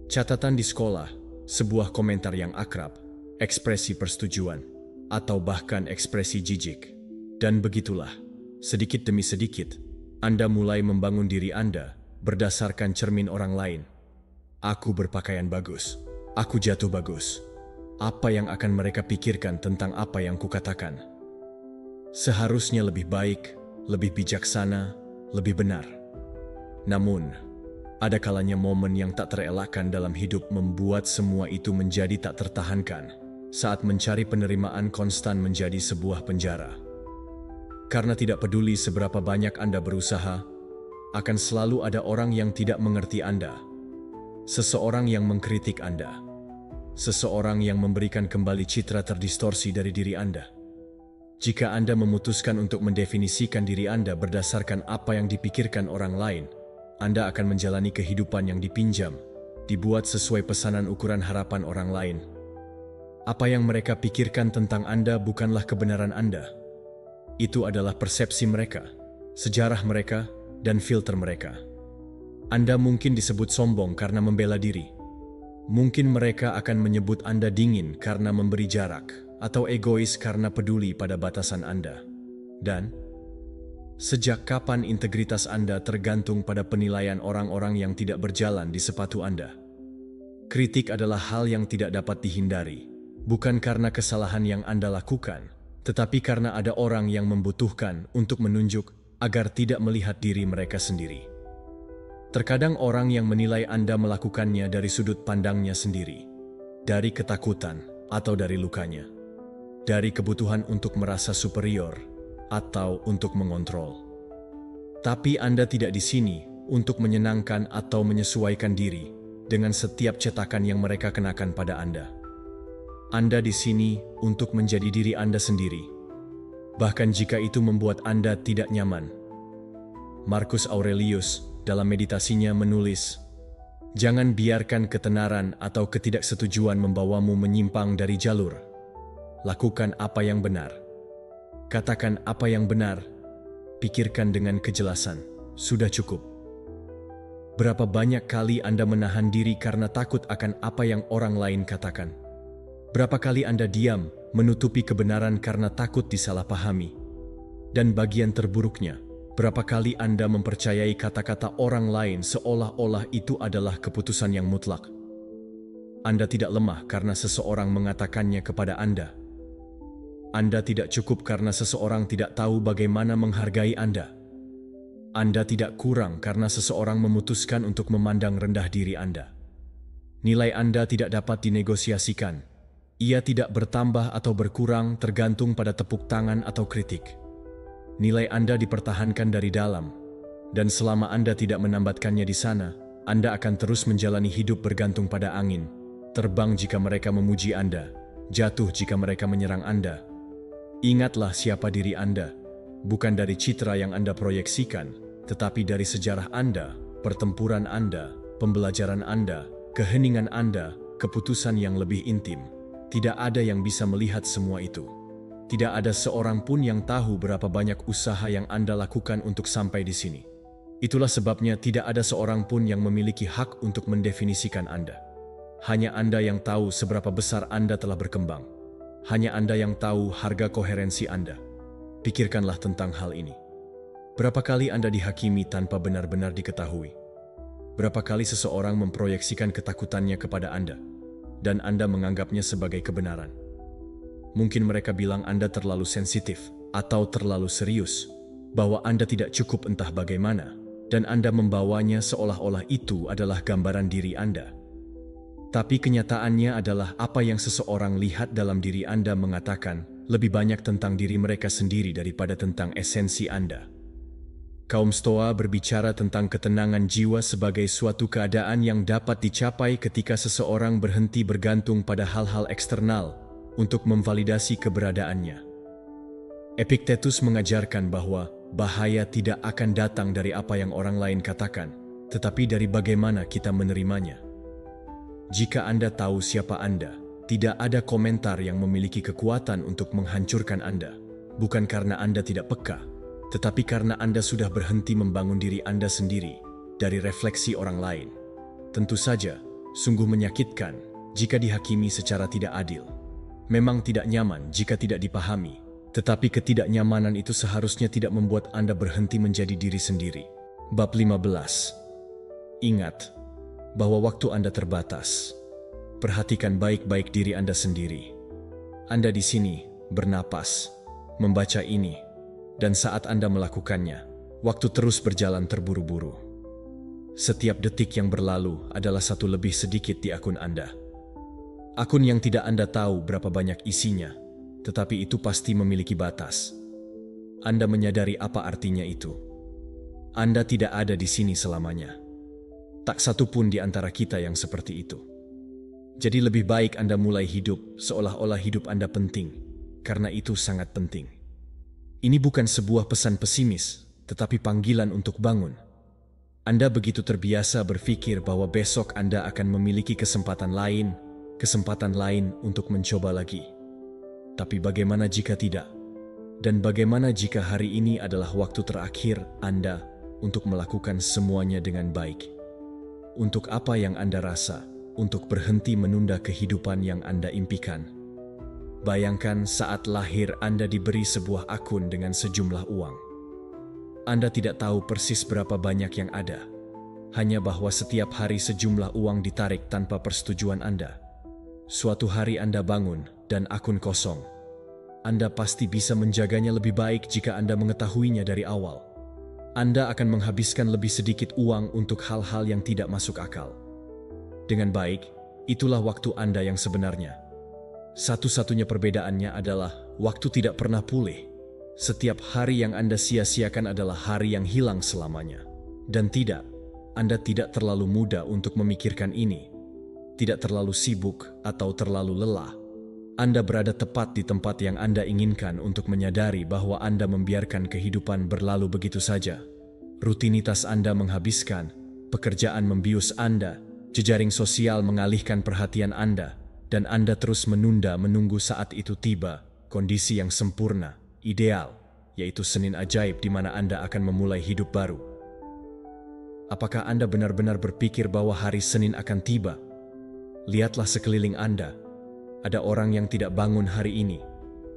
Catatan di sekolah, sebuah komentar yang akrab, ekspresi persetujuan, atau bahkan ekspresi jijik. Dan begitulah, sedikit demi sedikit, Anda mulai membangun diri Anda berdasarkan cermin orang lain. Aku berpakaian bagus, aku jatuh bagus. Apa yang akan mereka pikirkan tentang apa yang kukatakan? Seharusnya lebih baik, lebih bijaksana, lebih benar. Namun, ada kalanya momen yang tak terelakkan dalam hidup membuat semua itu menjadi tak tertahankan, saat mencari penerimaan konstan menjadi sebuah penjara. Karena tidak peduli seberapa banyak Anda berusaha, akan selalu ada orang yang tidak mengerti Anda. Seseorang yang mengkritik Anda. Seseorang yang memberikan kembali citra terdistorsi dari diri Anda. Jika Anda memutuskan untuk mendefinisikan diri Anda berdasarkan apa yang dipikirkan orang lain, Anda akan menjalani kehidupan yang dipinjam, dibuat sesuai pesanan ukuran harapan orang lain. Apa yang mereka pikirkan tentang Anda bukanlah kebenaran Anda. Itu adalah persepsi mereka, sejarah mereka, dan filter mereka. Anda mungkin disebut sombong karena membela diri. Mungkin mereka akan menyebut Anda dingin karena memberi jarak, atau egois karena peduli pada batasan Anda. Dan, sejak kapan integritas Anda tergantung pada penilaian orang-orang yang tidak berjalan di sepatu Anda? Kritik adalah hal yang tidak dapat dihindari, bukan karena kesalahan yang Anda lakukan, tetapi karena ada orang yang membutuhkan untuk menunjuk agar tidak melihat diri mereka sendiri. Terkadang orang yang menilai Anda melakukannya dari sudut pandangnya sendiri, dari ketakutan atau dari lukanya, dari kebutuhan untuk merasa superior atau untuk mengontrol. Tapi Anda tidak di sini untuk menyenangkan atau menyesuaikan diri. dengan setiap cetakan yang mereka kenakan pada Anda. Anda di sini untuk menjadi diri Anda sendiri, bahkan jika itu membuat Anda tidak nyaman. Marcus Aurelius dalam meditasinya menulis, "Jangan biarkan ketenaran atau ketidaksetujuan membawamu menyimpang dari jalur. Lakukan apa yang benar. Katakan apa yang benar. Pikirkan dengan kejelasan. Sudah cukup." Berapa banyak kali Anda menahan diri karena takut akan apa yang orang lain katakan? Berapa kali Anda diam, menutupi kebenaran karena takut disalahpahami? Dan bagian terburuknya, berapa kali Anda mempercayai kata-kata orang lain seolah-olah itu adalah keputusan yang mutlak? Anda tidak lemah karena seseorang mengatakannya kepada Anda. Anda tidak cukup karena seseorang tidak tahu bagaimana menghargai Anda. Anda tidak kurang karena seseorang memutuskan untuk memandang rendah diri Anda. Nilai Anda tidak dapat dinegosiasikan. Ia tidak bertambah atau berkurang tergantung pada tepuk tangan atau kritik. Nilai Anda dipertahankan dari dalam, dan selama Anda tidak menambatkannya di sana, Anda akan terus menjalani hidup bergantung pada angin, terbang jika mereka memuji Anda, jatuh jika mereka menyerang Anda. Ingatlah siapa diri Anda, bukan dari citra yang Anda proyeksikan, tetapi dari sejarah Anda, pertempuran Anda, pembelajaran Anda, keheningan Anda, keputusan yang lebih intim. Tidak ada yang bisa melihat semua itu. Tidak ada seorang pun yang tahu berapa banyak usaha yang Anda lakukan untuk sampai di sini. Itulah sebabnya tidak ada seorang pun yang memiliki hak untuk mendefinisikan Anda. Hanya Anda yang tahu seberapa besar Anda telah berkembang. Hanya Anda yang tahu harga koherensi Anda. Pikirkanlah tentang hal ini. Berapa kali Anda dihakimi tanpa benar-benar diketahui? Berapa kali seseorang memproyeksikan ketakutannya kepada Anda, dan Anda menganggapnya sebagai kebenaran? Mungkin mereka bilang Anda terlalu sensitif atau terlalu serius, bahwa Anda tidak cukup entah bagaimana, dan Anda membawanya seolah-olah itu adalah gambaran diri Anda. Tapi kenyataannya adalah apa yang seseorang lihat dalam diri Anda mengatakan lebih banyak tentang diri mereka sendiri daripada tentang esensi Anda. Kaum Stoa berbicara tentang ketenangan jiwa sebagai suatu keadaan yang dapat dicapai ketika seseorang berhenti bergantung pada hal-hal eksternal untuk memvalidasi keberadaannya. Epictetus mengajarkan bahwa bahaya tidak akan datang dari apa yang orang lain katakan, tetapi dari bagaimana kita menerimanya. Jika Anda tahu siapa Anda, tidak ada komentar yang memiliki kekuatan untuk menghancurkan Anda, bukan karena Anda tidak peka, tetapi karena Anda sudah berhenti membangun diri Anda sendiri dari refleksi orang lain. Tentu saja, sungguh menyakitkan jika dihakimi secara tidak adil. Memang tidak nyaman jika tidak dipahami, tetapi ketidaknyamanan itu seharusnya tidak membuat Anda berhenti menjadi diri sendiri. Bab 15. Ingat bahwa waktu Anda terbatas. Perhatikan baik-baik diri Anda sendiri. Anda di sini bernapas, membaca ini, dan saat Anda melakukannya, waktu terus berjalan terburu-buru. Setiap detik yang berlalu adalah satu lebih sedikit di akun Anda. Akun yang tidak Anda tahu berapa banyak isinya, tetapi itu pasti memiliki batas. Anda menyadari apa artinya itu. Anda tidak ada di sini selamanya. Tak satu pun di antara kita yang seperti itu. Jadi lebih baik Anda mulai hidup seolah-olah hidup Anda penting, karena itu sangat penting. Ini bukan sebuah pesan pesimis, tetapi panggilan untuk bangun. Anda begitu terbiasa berpikir bahwa besok Anda akan memiliki kesempatan lain untuk mencoba lagi. Tapi bagaimana jika tidak? Dan bagaimana jika hari ini adalah waktu terakhir Anda untuk melakukan semuanya dengan baik? Untuk apa yang Anda rasa? Untuk berhenti menunda kehidupan yang Anda impikan. Bayangkan saat lahir Anda diberi sebuah akun dengan sejumlah uang. Anda tidak tahu persis berapa banyak yang ada. Hanya bahwa setiap hari sejumlah uang ditarik tanpa persetujuan Anda. Suatu hari Anda bangun dan akun kosong. Anda pasti bisa menjaganya lebih baik jika Anda mengetahuinya dari awal. Anda akan menghabiskan lebih sedikit uang untuk hal-hal yang tidak masuk akal. Dengan baik, itulah waktu Anda yang sebenarnya. Satu-satunya perbedaannya adalah waktu tidak pernah pulih. Setiap hari yang Anda sia-siakan adalah hari yang hilang selamanya. Dan tidak, Anda tidak terlalu muda untuk memikirkan ini, tidak terlalu sibuk atau terlalu lelah. Anda berada tepat di tempat yang Anda inginkan untuk menyadari bahwa Anda membiarkan kehidupan berlalu begitu saja. Rutinitas Anda menghabiskan, pekerjaan membius Anda, jejaring sosial mengalihkan perhatian Anda, dan Anda terus menunggu saat itu tiba, kondisi yang sempurna, ideal, yaitu Senin ajaib di mana Anda akan memulai hidup baru. Apakah Anda benar-benar berpikir bahwa hari Senin akan tiba? Lihatlah sekeliling Anda. Ada orang yang tidak bangun hari ini.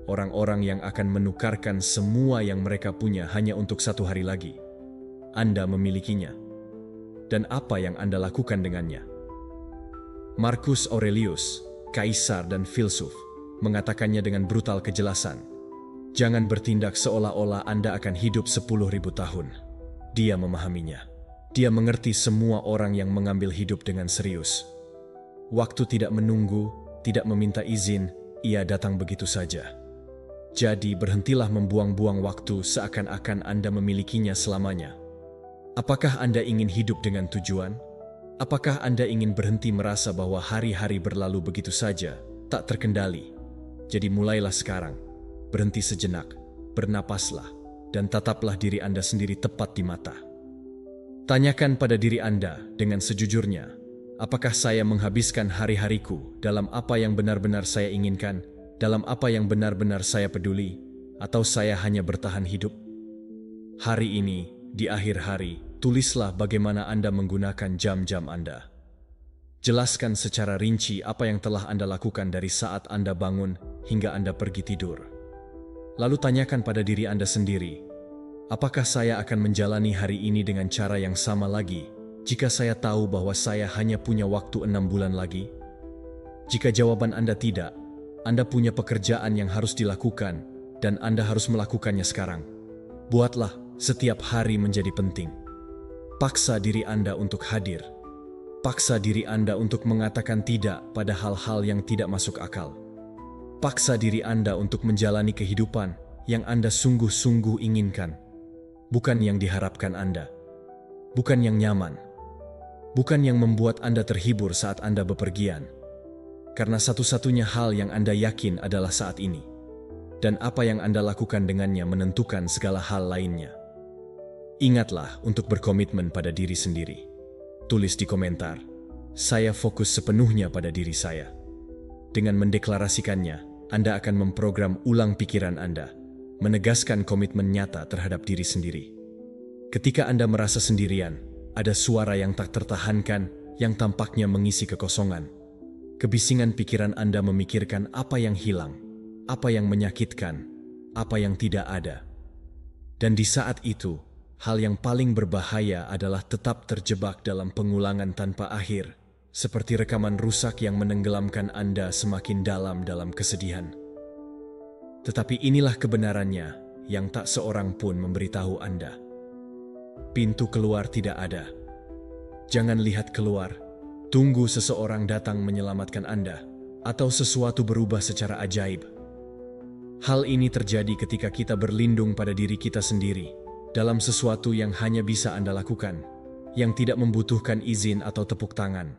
Orang-orang yang akan menukarkan semua yang mereka punya hanya untuk satu hari lagi. Anda memilikinya. Dan apa yang Anda lakukan dengannya? Marcus Aurelius, kaisar dan filsuf, mengatakannya dengan brutal kejelasan. Jangan bertindak seolah-olah Anda akan hidup 10.000 tahun. Dia memahaminya. Dia mengerti semua orang yang mengambil hidup dengan serius. Waktu tidak menunggu, tidak meminta izin, ia datang begitu saja. Jadi berhentilah membuang-buang waktu seakan-akan Anda memilikinya selamanya. Apakah Anda ingin hidup dengan tujuan? Apakah Anda ingin berhenti merasa bahwa hari-hari berlalu begitu saja, tak terkendali? Jadi mulailah sekarang, berhenti sejenak, bernapaslah, dan tataplah diri Anda sendiri tepat di mata. Tanyakan pada diri Anda dengan sejujurnya, apakah saya menghabiskan hari-hariku dalam apa yang benar-benar saya inginkan, dalam apa yang benar-benar saya peduli, atau saya hanya bertahan hidup? Hari ini, di akhir hari, tulislah bagaimana Anda menggunakan jam-jam Anda. Jelaskan secara rinci apa yang telah Anda lakukan dari saat Anda bangun hingga Anda pergi tidur. Lalu tanyakan pada diri Anda sendiri, apakah saya akan menjalani hari ini dengan cara yang sama lagi jika saya tahu bahwa saya hanya punya waktu 6 bulan lagi? Jika jawaban Anda tidak, Anda punya pekerjaan yang harus dilakukan dan Anda harus melakukannya sekarang. Buatlah setiap hari menjadi penting. Paksa diri Anda untuk hadir. Paksa diri Anda untuk mengatakan tidak pada hal-hal yang tidak masuk akal. Paksa diri Anda untuk menjalani kehidupan yang Anda sungguh-sungguh inginkan, bukan yang diharapkan Anda, bukan yang nyaman, bukan yang membuat Anda terhibur saat Anda bepergian, karena satu-satunya hal yang Anda yakin adalah saat ini, dan apa yang Anda lakukan dengannya menentukan segala hal lainnya. Ingatlah untuk berkomitmen pada diri sendiri. Tulis di komentar, saya fokus sepenuhnya pada diri saya. Dengan mendeklarasikannya, Anda akan memprogram ulang pikiran Anda, menegaskan komitmen nyata terhadap diri sendiri. Ketika Anda merasa sendirian, ada suara yang tak tertahankan yang tampaknya mengisi kekosongan. Kebisingan pikiran Anda memikirkan apa yang hilang, apa yang menyakitkan, apa yang tidak ada. Dan di saat itu, hal yang paling berbahaya adalah tetap terjebak dalam pengulangan tanpa akhir, seperti rekaman rusak yang menenggelamkan Anda semakin dalam kesedihan. Tetapi inilah kebenarannya yang tak seorang pun memberitahu Anda. Pintu keluar tidak ada. Jangan lihat keluar. Tunggu seseorang datang menyelamatkan Anda, atau sesuatu berubah secara ajaib. Hal ini terjadi ketika kita berlindung pada diri kita sendiri, dalam sesuatu yang hanya bisa Anda lakukan, yang tidak membutuhkan izin atau tepuk tangan.